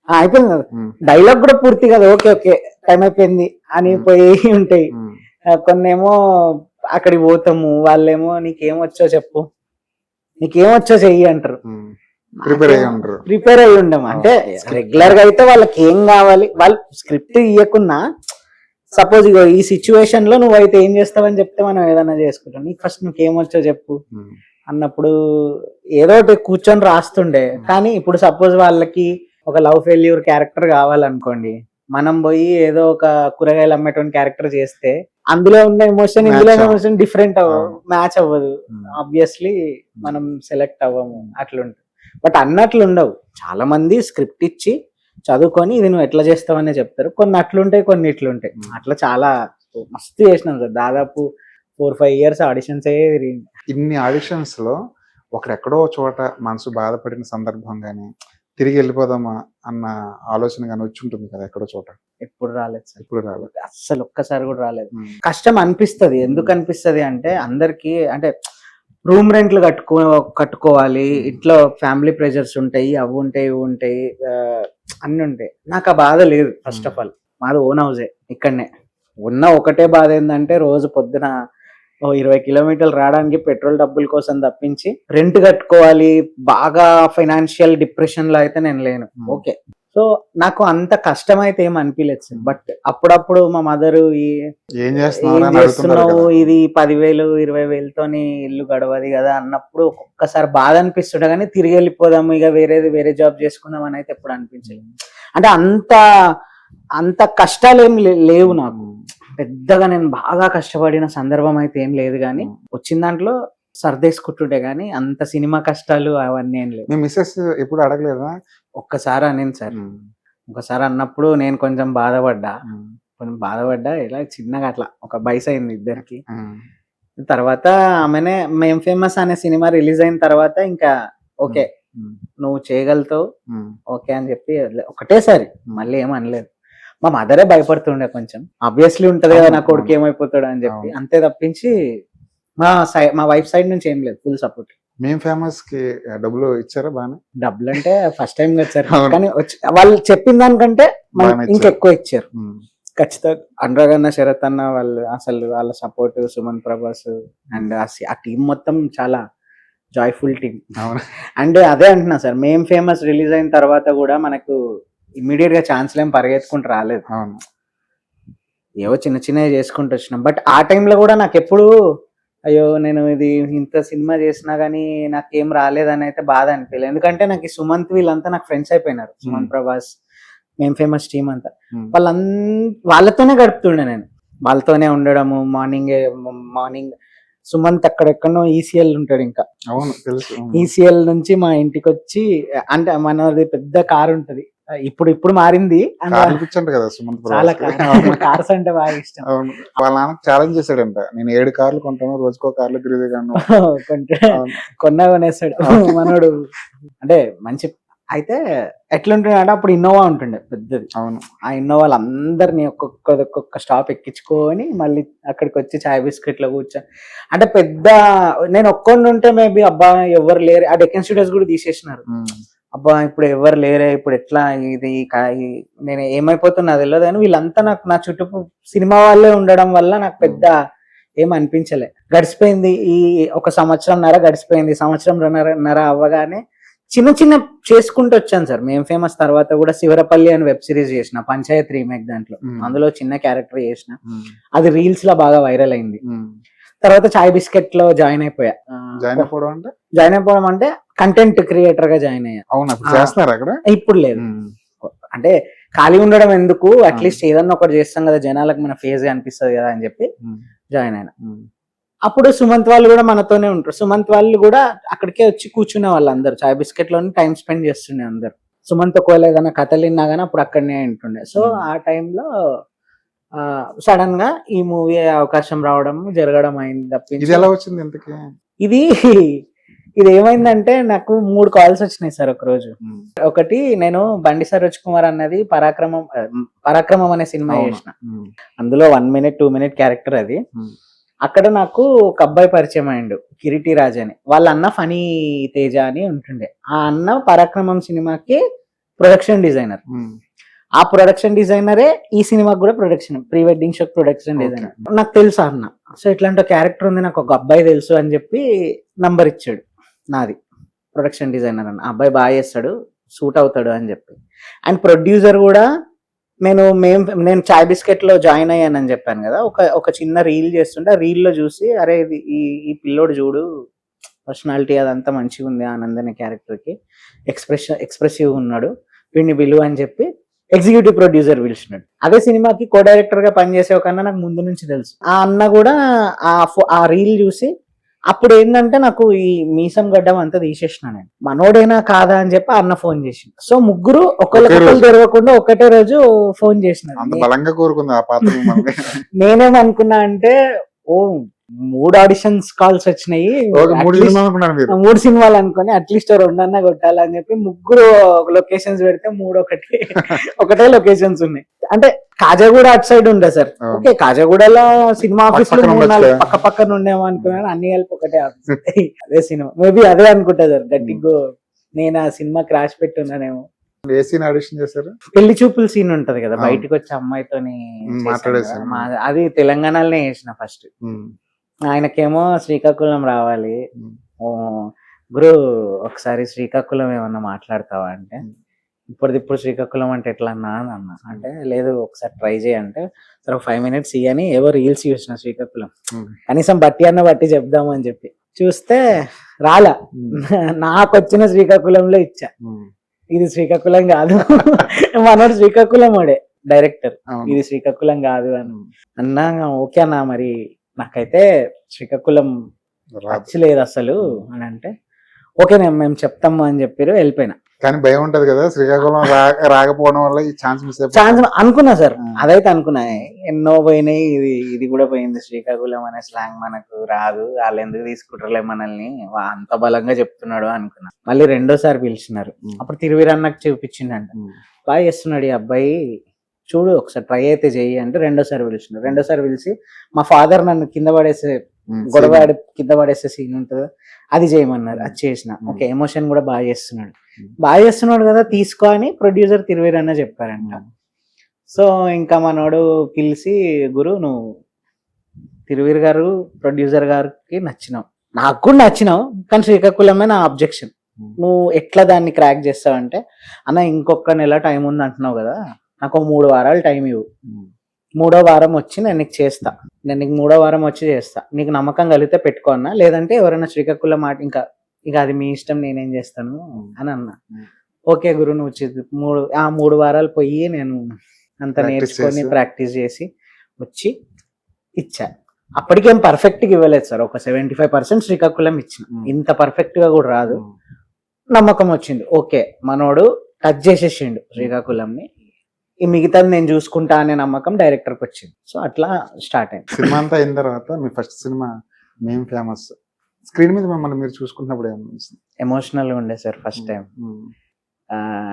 అయిపోయింది కదా, డైలాగ్ కూడా పూర్తి కదా, ఓకే ఓకే టైం అయిపోయింది అని పోయి ఉంటాయి. కొన్ని ఏమో అక్కడికి పోతాము, వాళ్ళేమో నీకేమొచ్చో చెప్పు, నీకేమొచ్చో చెయ్యి అంటారు. ప్రిపేర్ అయ్యి ఉండము. అంటే రెగ్యులర్ గా అయితే వాళ్ళకి ఏం కావాలి, వాళ్ళు స్క్రిప్ట్ ఇవ్వకున్నా సపోజ్ ఈ సిచ్యువేషన్ లో నువ్వైతే ఏం చేస్తావని చెప్తే మనం ఏదైనా చేసుకుంటాం. నీకు ఫస్ట్ నీకేమొచ్చో చెప్పు అన్నప్పుడు ఏదో ఒకటి కూర్చొని రాస్తుండే. కానీ ఇప్పుడు సపోజ్ వాళ్ళకి ఒక లవ్ ఫెయిల్యూర్ క్యారెక్టర్ కావాలనుకోండి, మనం పోయి ఏదో ఒక కూరగాయలు అమ్మేటువంటి క్యారెక్టర్ చేస్తే అందులో ఉన్న ఎమోషన్ ఇందులో ఎమోషన్ డిఫరెంట్ మ్యాచ్ అవ్వదు, ఆబ్వియస్లీ మనం సెలెక్ట్ అవ్వము. అట్లుంటుంది. బట్ అన్నట్లు ఉండవు, చాలా మంది స్క్రిప్ట్ ఇచ్చి చదువుకొని ఇది నువ్వు ఎట్లా చేస్తావనే చెప్తారు. కొన్ని అట్లుంటాయి, కొన్ని ఇట్లుంటాయి. అట్లా చాలా మస్తు చేసినాం సార్, దాదాపు 4-5 years ఆడిషన్స్ అయ్యేది. ఇన్ని ఆడిషన్స్ లో ఒకడెక్కడో చోట మనసు బాధపడిన సందర్భం గానీ తిరిగి వెళ్ళిపోదామా అన్న ఆలోచన కానీ వచ్చి ఉంటుంది కదా ఎక్కడో చోట? ఎప్పుడు రాలేదు సార్, ఎప్పుడు రాలేదు, అస్సలు ఒక్కసారి కూడా రాలేదు. కష్టం అనిపిస్తుంది. ఎందుకు అనిపిస్తుంది అంటే అందరికి అంటే రూమ్ రెంట్లు కట్టుకోవాలి, ఇంట్లో ఫ్యామిలీ ప్రెషర్స్ ఉంటాయి, అవి ఉంటాయి ఇవి ఉంటాయి, అన్ని ఉంటాయి. నాకు ఆ బాధ లేదు. ఫస్ట్ ఆఫ్ ఆల్ మాది ఓన్ హౌసే, ఇక్కడనే ఉన్న ఒకటే బాధ ఏంటంటే రోజు పొద్దున 20 kilometers రావడానికి పెట్రోల్ డబ్బుల కోసం తప్పించి రెంట్ కట్టుకోవాలి. బాగా ఫైనాన్షియల్ డిప్రెషన్ లో అయితే నేను లేను. ఓకే, సో నాకు అంత కష్టం అయితే ఏం అనిపించలేదు సార్. బట్ అప్పుడప్పుడు మా మదర్ ఏం చేస్తున్నావు, ఇది 10,000 20,000తోని ఇల్లు గడవది కదా అన్నప్పుడు ఒక్కొక్కసారి బాధ అనిపిస్తుండే. కానీ తిరిగి వెళ్ళిపోదాము ఇక వేరే జాబ్ చేసుకుందాం అని అయితే ఎప్పుడు అనిపించలేదు. అంటే అంత కష్టాలు ఏం లేవు నాకు. పెద్దగా నేను బాగా కష్టపడిన సందర్భం అయితే ఏం లేదు, కానీ వచ్చిన దాంట్లో సర్దేసుకుంటుంటే గానీ అంత సినిమా కష్టాలు అవన్నీ ఏం లేవు. మీ మిస్సెస్ ఎప్పుడు అడగలేదా? ఒక్కసారి అనింది సార్. ఒకసారి అన్నప్పుడు నేను కొంచెం బాధపడ్డా ఇలా చిన్నగా అట్లా ఒక బైస్ అయింది ఇద్దరికి. తర్వాత ఆమెనే మేం ఫేమస్ అనే సినిమా రిలీజ్ అయిన తర్వాత ఇంకా ఓకే నువ్వు చేయగలుగుతావు ఓకే అని చెప్పి ఒకటేసారి మళ్ళీ ఏం అనలేదు. మా మదరే భయపడుతుండే కొంచెం, ఆబ్వియస్లీ ఉంటది కదా నా కొడుకు ఏమైపోతాడు అని చెప్పి, అంతే తప్పించి మా వైఫ్ సైడ్ నుంచి ఏం లేదు, ఫుల్ సపోర్ట్. మేము ఫేమస్ కి డబ్బులు ఇచ్చారా? బాగా డబ్బులు అంటే ఫస్ట్ టైం కదా సార్, కానీ వాళ్ళు చెప్పిన దానికంటే ఇంకెక్కువ ఇచ్చారు ఖచ్చితంగా. అనురాగ్ అన్న, శరత్ అన్న వాళ్ళు అసలు వాళ్ళ సపోర్ట్, సుమన్ ప్రభాస్ అండ్ ఆ టీం మొత్తం చాలా జాయ్ఫుల్ టీం. అండ్ అదే అంటున్నా సార్, మేం ఫేమస్ రిలీజ్ అయిన తర్వాత కూడా మనకు ఇమ్మీడియట్ గా ఛాన్స్లు ఏం పరిగెత్తుకుంటూ రాలేదు, ఏవో చిన్నవి చేసుకుంటూ వచ్చినాం. బట్ ఆ టైంలో కూడా నాకు ఎప్పుడు అయ్యో నేను ఇది ఇంత సినిమా చేసినా గానీ నాకేం రాలేదని అయితే బాధ అనిపించలేదు. ఎందుకంటే నాకు ఈ సుమంత్ వీళ్ళంతా నాకు ఫ్రెండ్స్ అయిపోయినారు. సుమంత్ ప్రభాస్, మేం ఫేమస్ టీం అంతా వాళ్ళతోనే గడుపుతుండే నేను, వాళ్ళతోనే ఉండడము. మార్నింగ్ సుమంత్ అక్కడెక్కడో ఈసీఎల్ ఉంటాడు, ఇంకా ఈసీఎల్ నుంచి మా ఇంటికి వచ్చి, అంటే మనది పెద్ద కార్ ఉంటది, ఇప్పుడు మారింది, చాలా కార్స్ అంటే బాగా ఇష్టం. వాళ్ళ నాన్న ఛాలెంజ్ చేశాడంట, నేను 7 కార్లు కొంటాను, రోజుకో కార్లు తిరిగి కొనేస్తాడు మనోడు. అంటే మంచి అయితే ఎట్లుంటుండే అంటే అప్పుడు ఇన్నోవా ఉంటుండే పెద్దది. అవును, ఆ ఇన్నోవాలు అందరినీ ఒక్కొక్క స్టాప్ ఎక్కించుకొని మళ్ళీ అక్కడికి వచ్చి చాయ్ బిస్కెట్లో కూర్చొని, అంటే పెద్ద నేను ఒక్కొని ఉంటే మేబీ అబ్బా ఎవరు లేరు, ఆ డెక్కన్ స్టూడియోస్ కూడా తీసేసినారు, అబ్బా ఇప్పుడు ఎవరు లేరే ఇప్పుడు ఎట్లా ఇది నేను ఏమైపోతున్నా తెలియదు. కానీ వీళ్ళంతా నాకు నా చుట్టూ సినిమా వాళ్ళే ఉండడం వల్ల నాకు పెద్ద ఏం అనిపించలే. గడిచిపోయింది ఈ 1 సంవత్సరంన్నర గడిచిపోయింది, సంవత్సరంన్నర అవ్వగానే చిన్న చేసుకుంటూ వచ్చాను సార్. మేం ఫేమస్ తర్వాత కూడా శివరపల్లి అని వెబ్ సిరీస్ చేసిన, పంచాయత్ రీమేక్, దాంట్లో అందులో చిన్న క్యారెక్టర్ చేసిన, అది రీల్స్ లో బాగా వైరల్ అయింది. తర్వాత చాయ్ బిస్కెట్ లో జాయిన్ అయిపోయా. జాయిన్ అయిపోవడం అంటే కంటెంట్ క్రియేటర్ గా జాయిన్ అయ్యా. ఇప్పుడు లేదు, అంటే ఖాళీ ఉండడం ఎందుకు, అట్లీస్ట్ ఏదన్నా ఒకటి చేస్తాం కదా, జనాలకు మన ఫేస్ అనిపిస్తుంది కదా అని చెప్పి జాయిన్ అయినా. అప్పుడు సుమంత్ వాళ్ళు కూడా మనతోనే ఉంటారు. సుమంత్ వాళ్ళు కూడా అక్కడికే వచ్చి కూర్చునే వాళ్ళు, అందరు చాయ్ బిస్కెట్ లోనే టైం స్పెండ్ చేస్తుండే అందరు. సుమంత్ ఒకవేళ ఏదైనా కథలు విన్నా కానీ అప్పుడు అక్కడనే ఉంటుండే. సో ఆ టైంలో సడన్ గా ఈ మూవీ అవకాశం రావడం జరగడం అయింది ఇది తప్పించి ఎలా వచ్చింది ఇంతకి? ఇది ఇది ఏమైందంటే నాకు 3 కాల్స్ వచ్చినాయి సార్ ఒక రోజు. ఒకటి నేను బండి సరోజ్ కుమార్ అన్నది పరాక్రమం అనే సినిమా అవును. చేసిన. అందులో 1 minute 2 minute క్యారెక్టర్ అది. అక్కడ నాకు ఒక అబ్బాయి పరిచయం అయ్యిండు, కిరీటి రాజ్ అని. వాళ్ళ అన్న ఫనీ తేజ అని ఉంటుండే. ఆ అన్న పరాక్రమం సినిమాకి ప్రొడక్షన్ డిజైనర్. ఆ ప్రొడక్షన్ డిజైనరే ఈ సినిమాకి కూడా pre wedding show production designer. నాకు తెలుసు ఆ అన్న. సో ఇట్లాంటి క్యారెక్టర్ ఉంది, నాకు ఒక అబ్బాయి తెలుసు అని చెప్పి నంబర్ ఇచ్చాడు నాది. ప్రొడక్షన్ డిజైనర్ అన్న, అబ్బాయి బాగా చేస్తాడు, సూట్ అవుతాడు అని చెప్పి. అండ్ ప్రొడ్యూసర్ కూడా నేను చాయ్ బిస్కెట్ లో జాయిన్ అయ్యానని చెప్పాను కదా, ఒక చిన్న రీల్ చేస్తుంటే ఆ రీల్ లో చూసి అరే ఇది ఈ పిల్లోడు చూడు, పర్సనాలిటీ అదంతా మంచిగా ఉంది ఆనంద్ అనే క్యారెక్టర్ కి, ఎక్స్ప్రెసివ్ ఉన్నాడు, వీడిని విలువ అని చెప్పి ఎగ్జిక్యూటివ్ ప్రొడ్యూసర్ పిలిచినాడు. అదే సినిమాకి కో డైరెక్టర్ గా పనిచేసే ఒక అన్న నాకు ముందు నుంచి తెలుసు. ఆ అన్న కూడా ఆ రీల్ చూసి అప్పుడు ఏంటంటే నాకు ఈ మీసం గడ్డం అంతా తీసేసిన నేను, మనోడేనా కాదా అని చెప్పి అన్న ఫోన్ చేసి. సో ముగ్గురు ఒకళ్ళు తెరవకుండా ఒకటే రోజు ఫోన్ చేసిన. అంత బలంగా కోరుకుంది ఆ పాత్ర. నేనేమనుకున్నా అంటే 3 ఆడిషన్స్ కాల్స్ వచ్చినాయి, 3 సినిమాలు అనుకుని అట్లీస్ట్ 2 అన్నా కొట్టాలని చెప్పి ముగ్గురు లొకేషన్స్ పెడితే 3 ఒకటే లొకేషన్స్ ఉన్నాయి. అంటే కాజాగూడ అటు సైడ్ ఉండే సార్. ఓకే, కాజాగూడలో సినిమా ఆఫీసులు 3-4 పక్క పక్కన ఉండేమో అనుకున్నాను, అన్ని కలిపి ఒకటే ఆఫీస్. అదే సినిమా మేబీ అదే అనుకుంటా సార్. గట్టిగా నేను ఆ సినిమా క్రాష్ పెట్టున్నానేమో. ఏ సీన్ ఆడిషన్ చేశారు? పెళ్లి చూపుల సీన్ ఉంటది కదా, బయటకు వచ్చి అమ్మాయితోని అది తెలంగాణలోనే చేసిన ఫస్ట్. ఆయనకేమో శ్రీకాకుళం రావాలి, గురు ఒకసారి శ్రీకాకుళం ఏమన్నా మాట్లాడతావా అంటే, ఇప్పుడు శ్రీకాకుళం అంటే ఎట్లా అన్నా అని అన్నా. అంటే లేదు ఒకసారి ట్రై చేయంటే సరే 5 minutes అని ఏవో రీల్స్ చూసిన శ్రీకాకుళం, కనీసం బట్టి చెప్దాము అని చెప్పి చూస్తే రాలా. నాకు వచ్చిన శ్రీకాకుళంలో ఇచ్చా, ఇది శ్రీకాకుళం కాదు, మనోడు శ్రీకాకుళం వాడే డైరెక్టర్, ఇది శ్రీకాకుళం కాదు అని అన్నా. ఓకే అన్నా, మరి నాకైతే శ్రీకాకుళం నచ్చలేదు అసలు అని అంటే, ఓకే మేము చెప్తాము అని చెప్పారు, వెళ్ళిపోయినా. కానీ భయం ఉంటది కదా శ్రీకాకుళం రాకపోవడం వల్ల ఈ ఛాన్స్ అనుకున్నా సార్. అదైతే అనుకున్నా, ఎన్నో పోయినాయి, ఇది కూడా పోయింది. శ్రీకాకుళం అనే స్లాంగ్ మనకు రాదు, వాళ్ళు ఎందుకు తీసుకుంటారులే మనల్ని, అంత బలంగా చెప్తున్నాడు అనుకున్నా. మళ్ళీ 2వ సారి పిలిచినారు, అప్పుడు తిరువీరన్నకు చూపించిండంట, బాగా చేస్తున్నాడు ఈ అబ్బాయి, చూడు ఒకసారి ట్రై అయితే చెయ్యి అంటే 2వ సారి పిలిచినారు. 2వ సారి పిలిచి మా ఫాదర్ నన్ను గొడవ కింద పడేసే సీన్ ఉంటుంది, అది చేయమన్నారు, అది చేసిన. ఓకే, ఎమోషన్ కూడా బాగా చేస్తున్నాడు కదా తీసుకో అని ప్రొడ్యూసర్ తిరువీరన్న చెప్పారంట. సో ఇంకా మనోడు పిలిచి, గురు నువ్వు తిరువీర్ గారు ప్రొడ్యూసర్ గారికి నచ్చినావు, నాకు కూడా నచ్చినావు, కానీ శ్రీకాకుళమే నా అబ్జెక్షన్, నువ్వు ఎట్లా దాన్ని క్రాక్ చేస్తావంటే, అన్న ఇంకొక నెల టైం ఉంది అంటున్నావు కదా, నాకు 3 వారాలు టైం ఇవ్వు, 3వ వారం వచ్చి నేను నీకు చేస్తా, నేను నీకు 3వ వారం వచ్చి చేస్తా, నీకు నమ్మకం కలిగితే పెట్టుకో అన్నా, లేదంటే ఎవరైనా శ్రీకాకుళం మాట ఇంకా అది మీ ఇష్టం, నేనేం చేస్తాను అని అన్నా. ఓకే గురు నువ్వు 3 వారాలు పోయి నేను అంత నేర్చుకొని ప్రాక్టీస్ చేసి వచ్చి ఇచ్చా. అప్పటికేం పర్ఫెక్ట్ గా ఇవ్వలేదు సార్, ఒక 75% శ్రీకాకుళం ఇచ్చిన, ఇంత పర్ఫెక్ట్ గా కూడా రాదు. నమ్మకం వచ్చింది, ఓకే మనోడు టచ్ చేసేసిండు శ్రీకాకుళంని, ఈ మిగతాది నేను చూసుకుంటా అనే నమ్మకం డైరెక్టర్కి వచ్చింది. సో అట్లా స్టార్ట్ అయింది. సినిమా అంతా అయిన తర్వాత మీ ఫస్ట్ సినిమా మేం ఫేమస్, స్క్రీన్ మీద మిమ్మల్ని మీరు చూసుకున్నప్పుడు ఏమనిపిస్తుంది? ఎమోషనల్ గా ఉండే సార్ ఫస్ట్ టైం.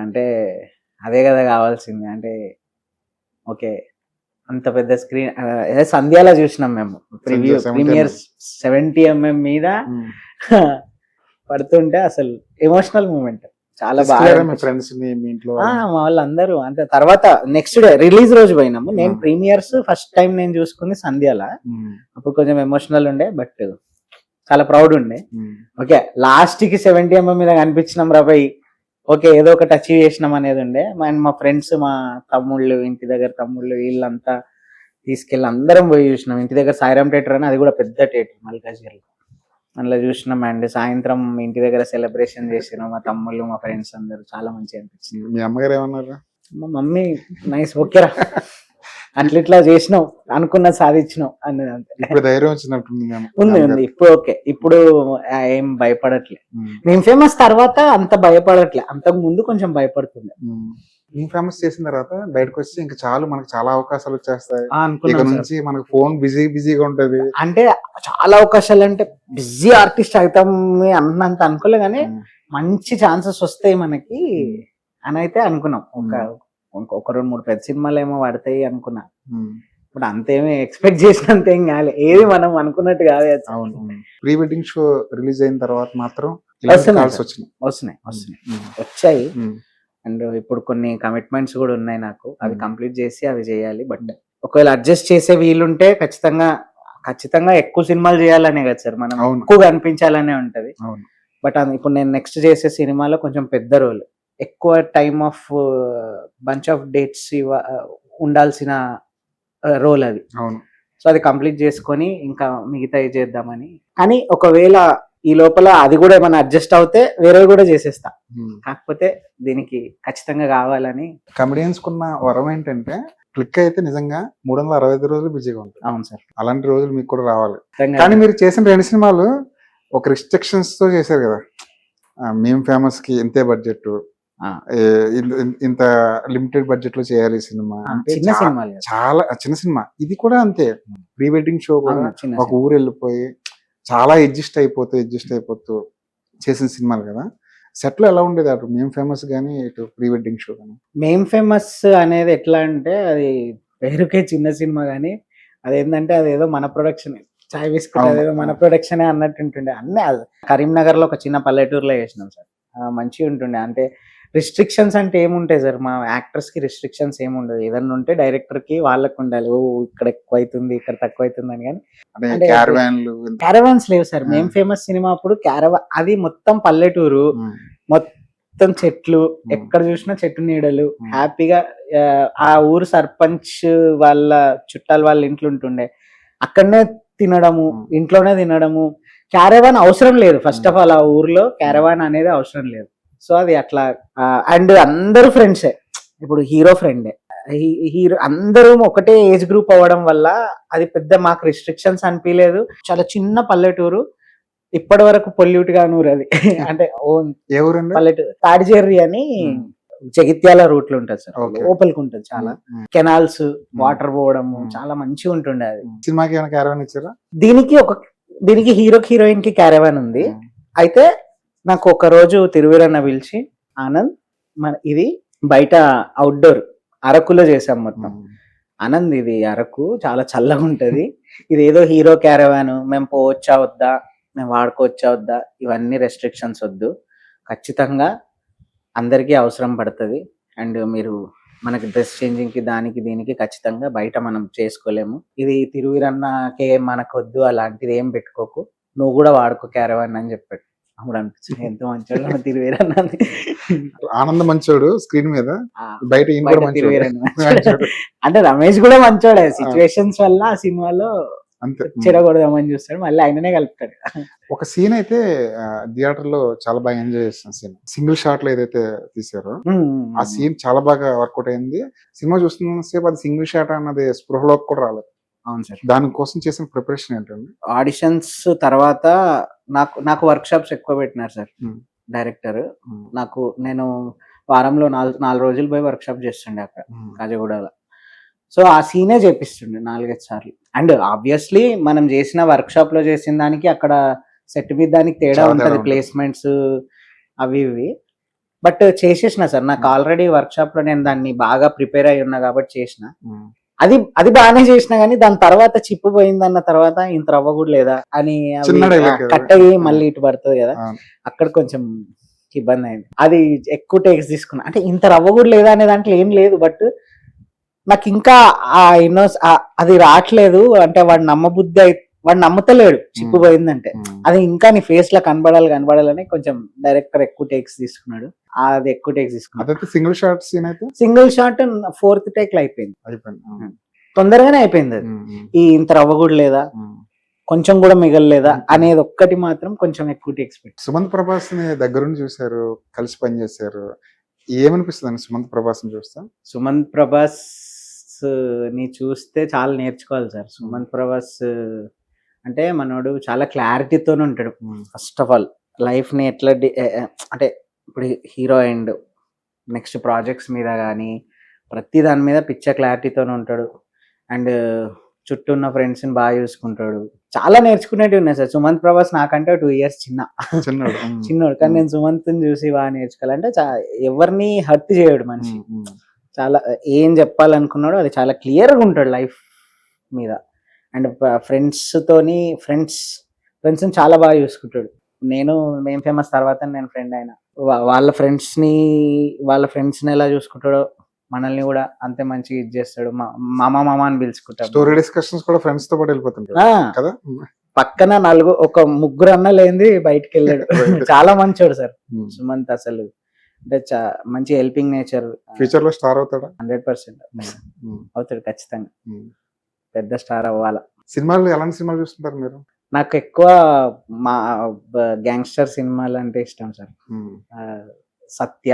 అంటే అదే కదా కావాల్సింది. అంటే ఓకే అంత పెద్ద స్క్రీన్, సంధ్యాలో చూసినాం మేము, ప్రీమియర్ 70mm మీద పడుతుంటే అసలు ఎమోషనల్ మూమెంట్ చాలా బాగా. మా వాళ్ళందరూ అంటే తర్వాత నెక్స్ట్ డే రిలీజ్ రోజు పోయినాము. నేను ప్రీమియర్స్ ఫస్ట్ టైం నేను చూసుకుంది సంధ్యాల, అప్పుడు కొంచెం ఎమోషనల్ ఉండే, బట్ చాలా ప్రౌడ్ ఉండే. ఓకే లాస్ట్ కి 70mm మీద కనిపించినాం రాబాయ్, ఓకే ఏదో ఒకటి అచీవ్ చేసినాం అనేది ఉండే. మా ఫ్రెండ్స్, మా తమ్ముళ్ళు, ఇంటి దగ్గర తమ్ముళ్ళు, వీళ్ళంతా తీసుకెళ్ళి అందరం పోయి చూసినాం. ఇంటి దగ్గర సాయిరామ్ థియేటర్ అని, అది కూడా పెద్ద థియేటర్ మల్కాజ్గిరిలో, అందులో చూసినాం. అండ్ సాయంత్రం ఇంటి దగ్గర సెలబ్రేషన్ చేసినాం, మా తమ్ముళ్ళు మా ఫ్రెండ్స్ అందరు, చాలా మంచిగా అనిపించింది. మీ అమ్మగారు ఏమన్నారు? మా మమ్మీ నైస్ ఓకేరా, అట్లా చేసినావు, అనుకున్నది సాధించినావు అన్నది. ఇప్పుడు ధైర్యం వచ్చినట్టుంది. ఉంది ఇప్పుడు ఓకే, ఇప్పుడు ఏం భయపడట్లే. నేను ఫేమస్ తర్వాత అంత భయపడట్లే, అంతకు ముందు కొంచెం భయపడుతుండే. మీ ఫేమస్ చేసిన తర్వాత బయటకు వచ్చి ఇంకా చాలు మనకు చాలా అవకాశాలు వచ్చేస్తాయి, ఇక అనుకున్నాం సార్. నుంచి మనకు ఫోన్ బిజీగా ఉంటది. అంటే చాలా అవకాశాలు, అంటే బిజీ ఆర్టిస్ట్ అవుతాం అన్నంత అనుకోలే కానీ మంచి ఛాన్సెస్ వస్తాయి మనకి అని అయితే అనుకున్నాం. ఒక 2-3 పెద్ద సినిమాలు ఏమో పడతాయి అనుకున్నా. ఇప్పుడు అంతేమీ ఎక్స్పెక్ట్ చేసినంత ఏం కాలే, ఏది మనం అనుకున్నట్టు కాదు. అవును, ప్రీ వెడ్డింగ్ షో రిలీజ్ అయిన తర్వాత మాత్రం వస్తున్నాయి calls సార్. వచ్చినాయి. వచ్చాయి. అండ్ ఇప్పుడు కొన్ని కమిట్మెంట్స్ కూడా ఉన్నాయి నాకు, అవి కంప్లీట్ చేసి అవి చేయాలి. బట్ ఒకవేళ అడ్జస్ట్ చేసే వీలుంటే ఖచ్చితంగా ఎక్కువ సినిమాలు చేయాలనే కదా సార్, మనం అవును. ఎక్కువ కనిపించాలనే ఉంటది. అవును. బట్ ఇప్పుడు నేను నెక్స్ట్ చేసే సినిమాలో కొంచెం పెద్ద రోల్, ఎక్కువ time of bunch of dates ఉండాల్సిన రోల్ అది. అవును. సో అది కంప్లీట్ చేసుకొని ఇంకా మిగతా చేద్దామని. కానీ ఒకవేళ ఈ లోపల అది కూడా ఏమైనా అడ్జస్ట్ అవుతే వేరే కూడా చేసేస్తా. కాకపోతే దీనికి ఖచ్చితంగా కావాలని. కమెడియన్స్ కున్న వరం ఏంటంటే క్లిక్ అయితే నిజంగా 365 రోజులు బిజీగా ఉంటుంది. అవును సార్. అలాంటి రోజులు మీకు కూడా రావాలి. కానీ మీరు చేసిన 2 సినిమాలు ఒక రిస్ట్రిక్షన్స్ తో చేశారు కదా. మేము ఫేమస్ కి ఇంతే బడ్జెట్, ఇంత లిమిటెడ్ బడ్జెట్ లో చేయాలి ఈ సినిమా అంటే చిన్న సినిమాలు కదా. చాలా చిన్న సినిమా. ఇది కూడా అంతే, ప్రీ వెడ్డింగ్ షో కూడా అవును, చిన్న ఒక ఊరు వెళ్ళిపోయి చాలా అడ్జస్ట్ అయిపోతూ చేసిన సినిమాలు కదా. సెట్ లో ఎలా ఉండేది అటు మేము ఫేమస్ గానీ ఇటు ప్రీ వెడ్డింగ్ షో కానీ? మేం ఫేమస్ అనేది ఎట్లా అంటే అది పేరుకే చిన్న సినిమా కానీ అదేంటంటే అదేదో మన ప్రొడక్షన్, చాయ్ బిస్కెట్ అదేదో మన ప్రొడక్షనే అన్నట్టు ఉంటుండే. అన్నీ కరీంనగర్ లో ఒక చిన్న పల్లెటూరులో చేసినాం సార్. మంచిగా ఉంటుండే. అంటే రిస్ట్రిక్షన్స్ అంటే ఏముంటాయి సార్, మా యాక్టర్స్ కి రిస్ట్రిక్షన్స్ ఏముండదు. ఏదన్నా ఉంటే డైరెక్టర్ కి వాళ్ళకు ఉండాలి, ఓ ఇక్కడ ఎక్కువ అవుతుంది ఇక్కడ తక్కువ అవుతుంది అని. కానీ క్యారవాన్స్ లేవు సార్. మేం ఫేమస్ సినిమా అప్పుడు అది మొత్తం పల్లెటూరు, మొత్తం చెట్లు, ఎక్కడ చూసినా చెట్టు నీడలు, హ్యాపీగా ఆ ఊరు సర్పంచ్ వాళ్ళ చుట్టాలు వాళ్ళ ఇంట్లో ఉంటుండే, అక్కడనే తినడము, ఇంట్లోనే తినడము. క్యారవాన్ అవసరం లేదు ఫస్ట్ ఆఫ్ ఆల్, ఆ ఊర్లో క్యారవాన్ అనేది అవసరం లేదు. సో అది అట్లా. అండ్ అందరూ ఫ్రెండ్సే, ఇప్పుడు హీరో ఫ్రెండే, హీరో అందరూ ఒకటే ఏజ్ గ్రూప్ అవ్వడం వల్ల అది పెద్ద మాకు రిస్ట్రిక్షన్స్ అనిపించలేదు. చాలా చిన్న పల్లెటూరు, ఇప్పటి వరకు పొల్యూట్ గా ఊరు అది. అంటే పల్లెటూరు తాడిజెర్రి అని జగిత్యాల రూట్ లో ఉంటుంది సార్, లోపలికి ఉంటుంది. చాలా కెనాల్స్, వాటర్ పోవడము, చాలా మంచిగా ఉంటుండే అది. సినిమాకి ఏమైనా క్యారవాన్ ఇచ్చారా? దీనికి హీరోకి హీరోయిన్ కి క్యారవాన్ ఉంది. అయితే నాకు ఒక రోజు తిరువీరన్న పిలిచి, ఆనంద్ ఇది బయట అవుట్డోర్ అరకులో చేసాం మొత్తం. ఆనంద్ ఇది అరకు చాలా చల్లగా ఉంటది, ఇది ఏదో హీరో క్యారవాన్, మేము పోవచ్చా వద్దా, మేము వాడుకోవచ్చా వద్దా, ఇవన్నీ రెస్ట్రిక్షన్స్ వద్దు, ఖచ్చితంగా అందరికీ అవసరం పడుతుంది. అండ్ మీరు మనకి డ్రెస్ చేంజింగ్ కి దానికి దీనికి ఖచ్చితంగా బయట మనం చేసుకోలేము, ఇది తిరువీరన్నకే మనకు వద్దు, అలాంటిది ఏం పెట్టుకోకు, నువ్వు కూడా వాడుకో క్యారవాన్ అని చెప్పాడు. అప్పుడు అనిపించింది ఎంత మంచోడు తిరువీరన్న. ఆనంద్ మంచోడు స్క్రీన్ మీద, బయట అంటే రమేష్ కూడా మంచోడే. సిచ్యువేషన్స్ వల్ల ఆ సినిమాలో చెరగొడదామని చూస్తాడు, మళ్ళీ ఆయననే కలుపుతాడు. ఒక సీన్ అయితే థియేటర్ లో చాలా బాగా ఎంజాయ్ చేస్తాను. సీన్ సింగిల్ షాట్ లో ఏదైతే తీసారో ఆ సీన్ చాలా బాగా వర్కౌట్ అయింది. సినిమా చూస్తున్న సేపు అది సింగిల్ షాట్ అన్నది స్పృహలోకి కూడా రాలేదు. అవును సార్. దానికోసం చేసిన ప్రిపరేషన్ ఏంటండి? ఆడిషన్స్ తర్వాత నాకు వర్క్ షాప్స్ ఎక్కువ పెట్టినారు సార్ డైరెక్టర్. నేను వారంలో 4 రోజులు పోయి వర్క్ షాప్ చేస్తుండే అక్కడ కాజగూడలో. సో ఆ సీనే చేపిస్తుండే 4-5 సార్లు. అండ్ ఆబ్వియస్లీ మనం చేసిన వర్క్ షాప్ లో చేసిన దానికి అక్కడ సెట్ మీద దానికి తేడా ఉంటది, ప్లేస్మెంట్స్ అవి ఇవి. బట్ చేసేసిన సార్, నాకు ఆల్రెడీ వర్క్ షాప్ లో నేను దాన్ని బాగా ప్రిపేర్ అయి ఉన్నా కాబట్టి చేసిన. అది బాగానే చేసినా గానీ దాని తర్వాత చిప్పు పోయిందన్న తర్వాత ఇంత రవ్వ కూడా లేదా అని కట్ అయ్యి మళ్ళీ ఇటు పడుతుంది కదా, అక్కడ కొంచెం ఇబ్బంది అయింది. అది ఎక్కువ టేక్స్ తీసుకున్నా, అంటే ఇంత రవ్వ కూడా లేదా అనే దాంట్లో ఏం లేదు. బట్ నాకు ఇంకా అది రావట్లేదు, అంటే వాడు నమ్ముతలేడు చిప్పు పోయిందంటే, అది ఇంకా నీ ఫేస్ లో కనబడాలని కొంచెం డైరెక్టర్ ఎక్కువ టేక్స్ తీసుకున్నాడు. అది ఎక్కువ టేక్స్ తీసుకున్నాడు. సింగిల్ షాట్ 4th టేక్ లో అయిపోయింది, తొందరగానే అయిపోయింది. అది ఈ ఇంత రవ్వ కూడా లేదా, కొంచెం కూడా మిగలలేదా అనేది ఒక్కటి మాత్రం కొంచెం ఎక్కువ టేక్స్ పెట్టి. సుమంత్ ప్రభాస్ ని దగ్గరుండి చూసారు, కలిసి పనిచేశారు, ఏమనిపిస్తుంది సుమంత్ ప్రభాస్ ని చూస్తా? సుమంత్ ప్రభాస్ ని చూస్తే చాలా నేర్చుకోవాలి సార్. సుమంత్ ప్రభాస్ అంటే మనోడు చాలా క్లారిటీతో ఉంటాడు. ఫస్ట్ ఆఫ్ ఆల్ లైఫ్ ని ఎట్లా అంటే ఇప్పుడు హీరో అండ్ నెక్స్ట్ ప్రాజెక్ట్స్ మీద కానీ ప్రతి దాని మీద పిచ్చ క్లారిటీతోనే ఉంటాడు. అండ్ చుట్టూ ఉన్న ఫ్రెండ్స్ని బాగా చూసుకుంటాడు. చాలా నేర్చుకునేవి ఉన్నాయి సార్. సుమంత్ ప్రభాస్ నాకంటే 2 years చిన్నోడు. చిన్నోడు, కానీ నేను సుమంత్ని చూసి బాగా నేర్చుకోవాలంటే ఎవరిని హర్ట్ చేయడు మనిషి. చాలా ఏం చెప్పాలనుకున్నాడో అది చాలా క్లియర్గా ఉంటాడు లైఫ్ మీద. అండ్ ఫ్రెండ్స్ని చాలా బాగా చూసుకుంటాడు. మేం ఫేమస్ తర్వాత నేను ఫ్రెండ్ అయినా, వాళ్ళ ఫ్రెండ్స్ని ఎలా చూసుకుంటాడో మనల్ని కూడా అంతే మంచిగా ఇది చేస్తాడు. మామ అని పిలుచుకుంటాడు. స్టోరీ డిస్కషన్స్ కూడా ఫ్రెండ్స్ తో పాటు వెళ్ళిపోతుంటాడు కదా. పక్కన ముగ్గురు అన్న లేనిది బయటికి వెళ్ళాడు. చాలా మంచోడు సార్ సుమంత్. అసలు అంటే మంచి హెల్పింగ్ నేచర్. ఫ్యూచర్ లో స్టార్ అవుతాడా? 100% అవుతాడు ఖచ్చితంగా. పెద్ద స్టార్ అవ్వాలా. సినిమాలు ఎలాంటి సినిమాలు చూస్తుంటారు మీరు? నాకు ఎక్కువ మా గ్యాంగ్స్టర్ సినిమాలు అంటే ఇష్టం sir. Satya,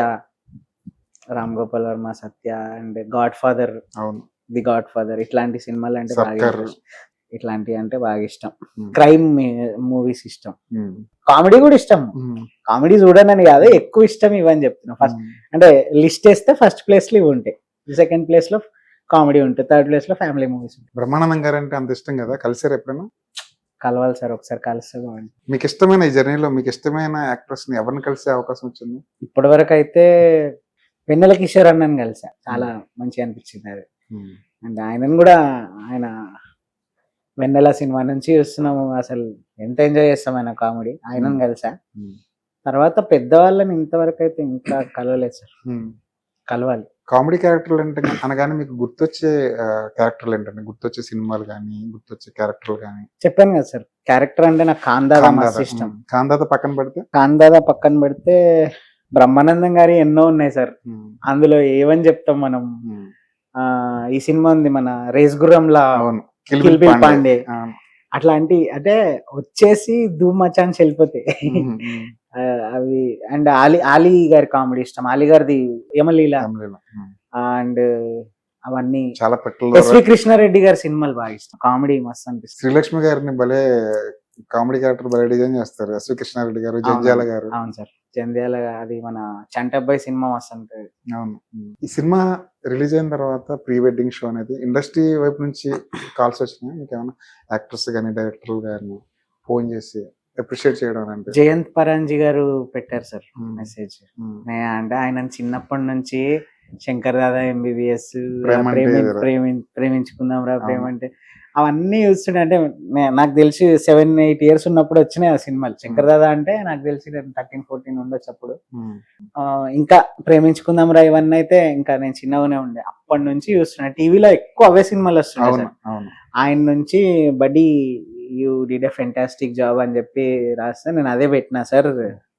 Ram Gopal Varma, Satya and God father, the God father, ఇట్లాంటి సినిమాలు అంటే బాగా ఇట్లాంటివి అంటే బాగా ఇష్టం. క్రైమ్ మూవీస్ ఇష్టం. కామెడీ కూడా ఇష్టం. కామెడీ చూడనని కాదు, ఎక్కువ ఇష్టం ఇవని చెప్తున్నా. ఫస్ట్ అంటే లిస్ట్ వేస్తే ఫస్ట్ ప్లేస్ లో ఇవి ఉంటాయి, సెకండ్ ప్లేస్ లో కామెడీ ఉంటాయి, థర్డ్ ప్లేస్ లో ఫ్యామిలీ మూవీస్ ఉంటాయి. బ్రహ్మానందం గారు అంటే అంత ఇష్టం కదా, కలిసారు ఎప్పుడైనా? కలవాలి సార్, ఒకసారి కలిస్తే బాగుంది. మీకు ఇష్టమైన ఈ జర్నీలో మీకు ఇష్టమైన యాక్టర్స్ ని ఎవరిని కలిసే అవకాశం వచ్చింది? ఇప్పటి వరకు అయితే వెన్నెల కిషోర్ అన్నని కలిసా, చాలా మంచిగా అనిపించింది అది. అండ్ ఆయన వెన్నెల సినిమా నుంచి చూస్తున్నాము, అసలు ఎంత ఎంజాయ్ చేస్తాం ఆయన కామెడీ. ఆయనను కలిసా. తర్వాత పెద్దవాళ్ళని ఇంతవరకు అయితే ఇంకా కలవలేదు సార్, కలవాలి. కామెడీ క్యారెక్టర్లు అంటే అనగానే మీకు గుర్తొచ్చే క్యారెక్టర్లు ఏంటంటే, గుర్తొచ్చే సినిమాలు కానీ గుర్తొచ్చే క్యారెక్టర్లు కానీ? చెప్పాను కదా సార్, క్యారెక్టర్ అంటే నాకు కాందాదా మస్తు ఇష్టం. కాందాదా పక్కన పెడితే బ్రహ్మానందం గారి ఎన్నో ఉన్నాయి సార్. అందులో ఏమని చెప్తాం మనం. ఈ సినిమా ఉంది మన రేస్ గుర్రంలా, కిల్ బిల్ పాండే, అట్లాంటి అంటే వచ్చేసి ధూమ్ మచాన్స్ వెళ్ళిపోతాయి అవి. అండ్ ఆలీ గారి కామెడీ ఇష్టం, ఆలీ గారిది యమలీల అండ్ అవన్నీ. చాలా ఎస్వి కృష్ణారెడ్డి గారి సినిమాలు బాగా ఇష్టం, కామెడీ మస్తు అనిపిస్తుంది. శ్రీలక్ష్మి గారిని భలే కామెడీ క్యారెక్టర్ భలే డిజైన్ చేస్తారు ఎస్వి కృష్ణారెడ్డి గారు, జంధ్యాల గారు. అవును సార్, జంధ్యాల, అది మన చంటబ్బాయి సినిమా మస్తు ఉంటుంది. అవును. ఈ సినిమా రిలీజ్ అయిన తర్వాత ప్రీ వెడ్డింగ్ షో అనేది ఇండస్ట్రీ వైపు నుంచి కాల్స్ వచ్చినాయి మీకు ఏమైనా? యాక్టర్స్ కానీ డైరెక్టర్లు కానీ ఫోన్ చేసి అప్రిషియేట్ చేయడం అంటే? జయంత్ పరాంజీ గారు పెట్టారు సార్ మెసేజ్. అంటే ఆయన చిన్నప్పటి నుంచి శంకర్ దాదా ఎంబీబీఎస్, ప్రేమించుకుందాం రా, ప్రేమ అంటే అవన్నీ చూస్తుండే. అంటే నాకు తెలిసి 7-8 years ఉన్నప్పుడు వచ్చినాయి ఆ సినిమాలు. శంకర్ దాదా అంటే నాకు తెలిసి 13-14 ఉండొచ్చు అప్పుడు. ఇంకా ప్రేమించుకుందాం రా ఇవన్నీ అయితే ఇంకా నేను చిన్నగానే ఉండే, అప్పటి నుంచి చూస్తున్నా. టీవీలో ఎక్కువ అవే సినిమాలు వస్తున్నాయి. ఆయన నుంచి buddy you did a fantastic job అని చెప్పి రాస్తే నేను అదే పెట్టినా sir.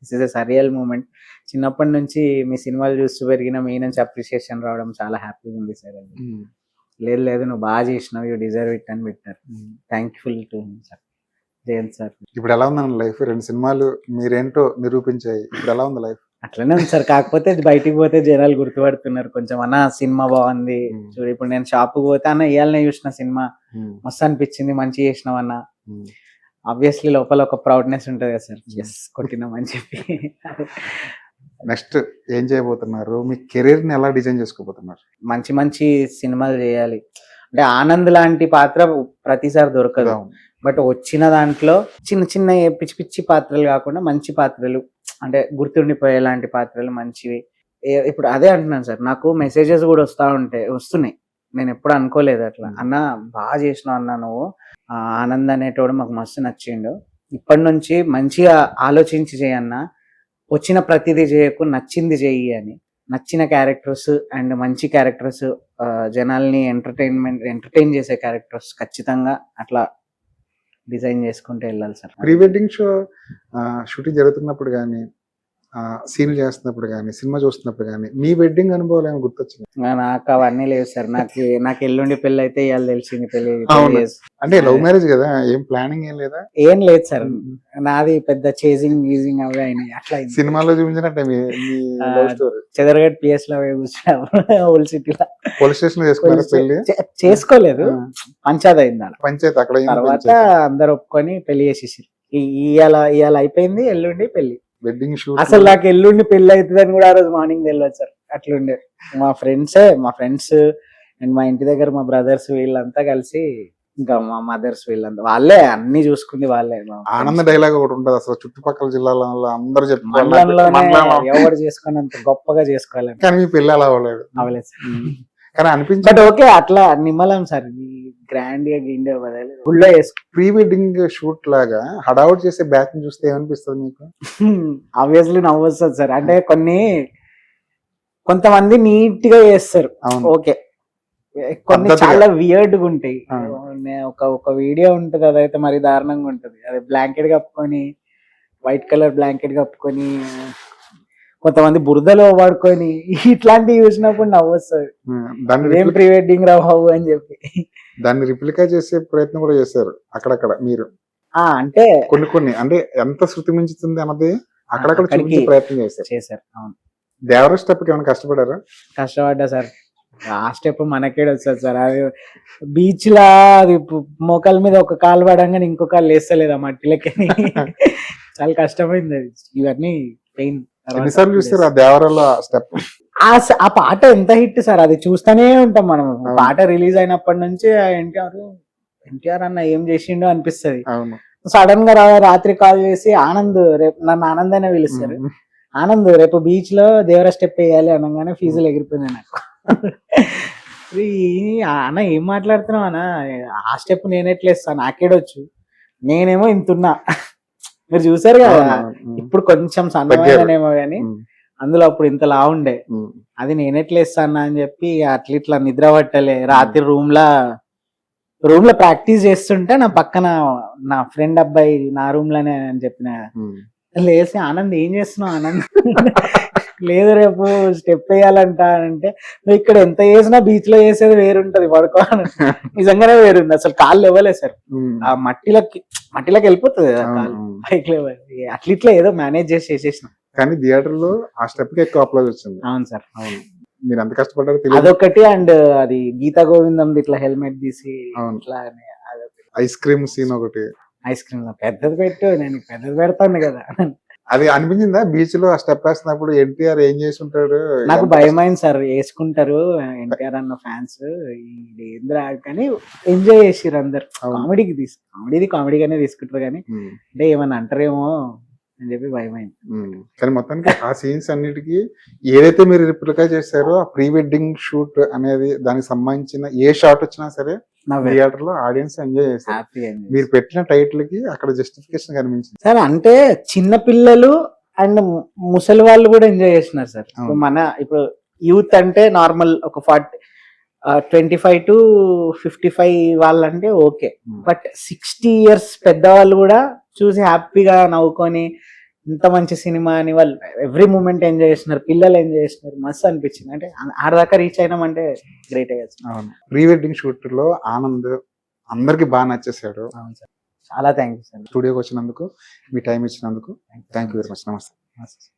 This is a surreal moment. చిన్నప్పటి నుంచి మీ సినిమాలు చూస్తూ పెరిగిన మీ నుంచి అప్రిషియేషన్ రావడం చాలా హ్యాపీగా ఉంది సార్. లేదు నువ్వు బాగా చేసినావు, యూ డిజర్వ్ ఇట్ అని పెట్టారు. Thankful to sir, Jayanth sir. ఇప్పుడు ఎలా ఉందన్న లైఫ్? 2 సినిమాలు మీరేంటో నిరూపించాయి, ఇప్పుడు ఎలా ఉంది లైఫ్? అట్లనే ఉంది సార్, కాకపోతే బయటికి పోతే జనాలు గుర్తుపడుతున్నారు కొంచెం. అన్న సినిమా బాగుంది చూడు. ఇప్పుడు నేను షాప్కి పోతే అన్న ఇవాళనే చూసిన సినిమా మస్తు అనిపించింది, మంచిగా చేసినావు అన్న. ఆబ్వియస్లీ లోపల ఒక ప్రౌడ్నెస్ ఉంటుంది కదా సార్, ఎస్ కొట్టినామని చెప్పి. నెక్స్ట్ ఏం చేయబోతున్నారు? మీ కెరీర్ ని ఎలా డిజైన్ చేసుకోబోతున్నారు? మంచి సినిమాలు చేయాలి. అంటే ఆనంద్ లాంటి పాత్ర ప్రతిసారి దొరకదు, బట్ వచ్చిన దాంట్లో చిన్న పిచ్చి పాత్రలు కాకుండా మంచి పాత్రలు, అంటే గుర్తుండిపోయేలాంటి పాత్రలు మంచివి. ఇప్పుడు అదే అంటున్నాను సార్, నాకు మెసేజెస్ కూడా వస్తున్నాయి. నేను ఎప్పుడు అనుకోలేదు అట్లా. అన్న బాగా చేసినావు అన్న నువ్వు, ఆనంద్ అనేటోడు మాకు మస్తు నచ్చిండు, ఇప్పటి నుంచి మంచిగా ఆలోచించి చేయన్నా, వచ్చిన ప్రతిదీ చేయకు, నచ్చింది చెయ్యి అని. నచ్చిన క్యారెక్టర్స్ అండ్ మంచి క్యారెక్టర్స్, జనాల్ని ఎంటర్టైన్ చేసే క్యారెక్టర్స్ ఖచ్చితంగా అట్లా డిజైన్ చేసుకుంటూ వెళ్ళాలి sir. Pre wedding show shooting జరుగుతున్నప్పుడు కానీ, సీన్ చేస్తున్నప్పుడు కానీ, సినిమా చూస్తున్నప్పుడు కానీ మీ వెడ్డింగ్ అనుభవాలు ఏమైనా గుర్తొచ్చింది? నాకు అవన్నీ లేదు సార్. నాకు ఎల్లుండి పెళ్లి అయితే ఇవాళ తెలిసింది పెళ్లి. అంటే లవ్ మ్యారేజ్ కదా, ఏం ప్లానింగ్ ఏం లేదా? ఏం లేదు సార్, నాది పెద్ద చేసింగ్ గీజింగ్ అవి అయినాయి. అట్లా సినిమాలో చూపించినట్టే చెదరగడ్ పిఎస్ లో ఓల్డ్ సిటీలో పోలీస్ స్టేషన్ చేసుకోలేదు, పంచాయత్ అయింది. పంచాయత్ అక్కడ తర్వాత అందరు ఒప్పుకొని పెళ్లి చేసేసి ఇవాళ అయిపోయింది, ఎల్లుండి పెళ్లి. వెడ్డింగ్ షూట్ అసలు నాకు ఎల్లుండి పెళ్లి అవుతుందని కూడా ఆ రోజు మార్నింగ్ తెలియదు సార్. అట్లుండే. మా ఫ్రెండ్స్ అండ్ మా ఇంటి దగ్గర మా బ్రదర్స్ వీళ్ళంతా కలిసి, ఇంకా మా మదర్స్ వీళ్ళంతా వాళ్ళే అన్ని చూసుకుంది వాళ్ళే. ఆనంద డైలాగ్ ఒకటి ఉంటది అసలు, చుట్టుపక్కల జిల్లాలలో అందరూ మండలంలోనే చెప్పుకోవాలి ఎవరు చేసుకున్నంత గొప్పగా చేసుకోవాలని కానీ మీ పెళ్ళి అలా అవ్వలేదు. అవలేదు. కానీ అనిపించింది బట్ ఓకే, అట్లా నిమ్మలం సార్, గ్రాండ్ గా గిండే బదులు గుళ్ళో చేసుకో. ప్రీ వెడ్డింగ్ షూట్ లాగా హడావుట్ చేసే బ్యాచ్ ని చూస్తే ఏమనిపిస్తుంది మీకు? ఆబ్వియస్లీ నవ్వొస్తుంది సార్. అంటే కొంతమంది నీట్ గా చేస్తారు, అవును. ఓకే. కొన్ని పద్ధతిగా. చాలా వియర్డ్ గా ఉంటాయి. ఆ. ఒక వీడియో ఉంటది, అదైతే మరి దారుణంగా ఉంటది. అది బ్లాంకెట్ కప్పుకొని, వైట్ కలర్ బ్లాంకెట్ కప్పుకొని, కొంతమంది బురదలో పడుకొని, ఇట్లాంటివి చూసినప్పుడు నవ్వొస్తుంది. ఏం ప్రీ వెడ్డింగ్ రా బాబు అని చెప్పి. దాన్ని రిప్లికా చేసే ప్రయత్నం కూడా చేశారు అక్కడక్కడ మీరు. అంటే కొన్ని అంటే ఎంత శృతి మించుతుంది అన్నది అక్కడక్కడ అక్కడికి చూపించే ప్రయత్నం చేశారు. చేశారు. అవును, దేవర స్టెప్ కి ఏమైనా కష్టపడారా? కష్టపడ్డా సార్. ఆ స్టెప్ మనకేడు వస్తుంది సార్. అది బీచ్ లా అది మోకాల మీద ఒక కాలు పడంగానే ఇంకో కాలు వేస్తలేదు ఆ మట్టిలకి. చాలా కష్టమైంది అది. ఇవన్నీ పెయిన్. ఎన్నిసార్లు చూస్తారు ఆ దేవరలో స్టెప్? ఆ పాట ఎంత హిట్ సార్, అది చూస్తూనే ఉంటాం మనం. పాట రిలీజ్ అయినప్పటి నుంచి ఎన్టీఆర్ అన్న ఏం చేసిండో అనిపిస్తుంది. అవును. సడన్ గా రాత్రి కాల్ చేసి ఆనంద్, రేపు నన్ను ఆనంద్ అనే పిలుస్తారు. ఆనంద్ రేపు బీచ్ లో దేవర స్టెప్ వేయాలి అనగానే ఫీజులు ఎగిరిపోయింది నాకు. అన్న ఏం మాట్లాడుతున్నావు అన్న, ఆ స్టెప్ నేను ఎట్లా వేస్తాను, నాకేడొచ్చు, నేనేమో ఇంతున్నా. మీరు చూసారు కదా, ఇప్పుడు కొంచెం సన్నమేమో గానీ అందులో అప్పుడు ఇంత లా ఉండే. అది నేనెట్లా వేస్తానా అని చెప్పి ఇట్లా నిద్ర పట్టలే. రాత్రి రూమ్ లో ప్రాక్టీస్ చేస్తుంటే నా పక్కన నా ఫ్రెండ్ అబ్బాయి నా రూమ్ లోనే అని చెప్పిన, లేసి ఆనంద్ ఏం చేస్తున్నావు ఆనంద్, లేదు రేపు స్టెప్ వేయాలంట అంటే, నువ్వు ఇక్కడ ఎంత చేసినా బీచ్ లో వేసేది వేరుంటది, పడుకోవాలి. నిజంగానే వేరుంది అసలు. కాళ్ళు ఇవ్వలేదు సార్, ఆ మట్టిలోకి వెళ్ళిపోతుంది కదా కాళ్ళు, పైకి లేవాలి. అట్లా ఏదో మేనేజ్ చేసేసిన. కానీ థియేటర్ లో ఆ స్టెప్ కి ఎక్కువ అప్లోజ్ వచ్చింది. అవును సార్. అవును. మీరు ఎంత కష్టపడ్డారో తెలియదు. అదొకటి. అండ్ అది గీతా గోవిందం ఇట్లా హెల్మెట్ తీసి ఇట్లా ఐస్ క్రీమ్ సీన్ ఒకటి. ఐస్ క్రీమ్ పెద్దది పెట్టు, నేను పెద్దది పెడతాను కదా. అది అనిపించిందా బీచ్ లో ఆ స్టెప్ వేస్తున్నప్పుడు ఎన్టీఆర్ ఏం చేసి ఉంటాడు? నాకు భయమైంది సార్, వేసుకుంటారు ఎన్టీఆర్ అన్న ఫ్యాన్స్ ఏంద్రా కానీ ఎంజాయ్ చేసిర్రు అందరు. కామెడీగానే తీసుకుంటారు కానీ అంటే ఏమన్నా అంటారేమో అని చెప్పి భయమైంది. కానీ మొత్తానికి ఆ సీన్స్ అన్నిటికీ ఏదైతే మీరు రిప్లికా చేశారో ఆ ప్రీ వెడ్డింగ్ షూట్ అనేది, దానికి సంబంధించిన ఏ షాట్ వచ్చినా సరే థియేటర్ లో ఆడియన్స్ ఎంజాయ్ చేశారు. మీరు పెట్టిన టైటిల్ కి అక్కడ జస్టిఫికేషన్ కనిపించింది సార్. అంటే చిన్న పిల్లలు అండ్ ముసలి వాళ్ళు కూడా ఎంజాయ్ చేస్తున్నారు సార్. ఇప్పుడు యూత్ అంటే నార్మల్ ఒక 25 to 55 వాళ్ళంటే ఓకే, బట్ 60 years పెద్దవాళ్ళు కూడా చూసి హ్యాపీగా నవ్వుకొని ఇంత మంచి సినిమా అని వాళ్ళు ఎవ్రీ మూమెంట్ ఎంజాయ్ చేస్తున్నారు. పిల్లలు ఎంజాయ్ చేస్తున్నారు. మస్తు అనిపించింది. అంటే ఆడదాకా రీచ్ అయినామంటే గ్రేట్ అయ్యారు. అవును. ప్రీ వెడ్డింగ్ షూట్ లో ఆనంద్ అందరికి బాగా నచ్చేసాడు. అవును సార్, చాలా థ్యాంక్ యూ సార్. స్టూడియోకి వచ్చినందుకు, మీ టైం ఇచ్చినందుకు థ్యాంక్ యూ వెరీ మచ్. నమస్తే.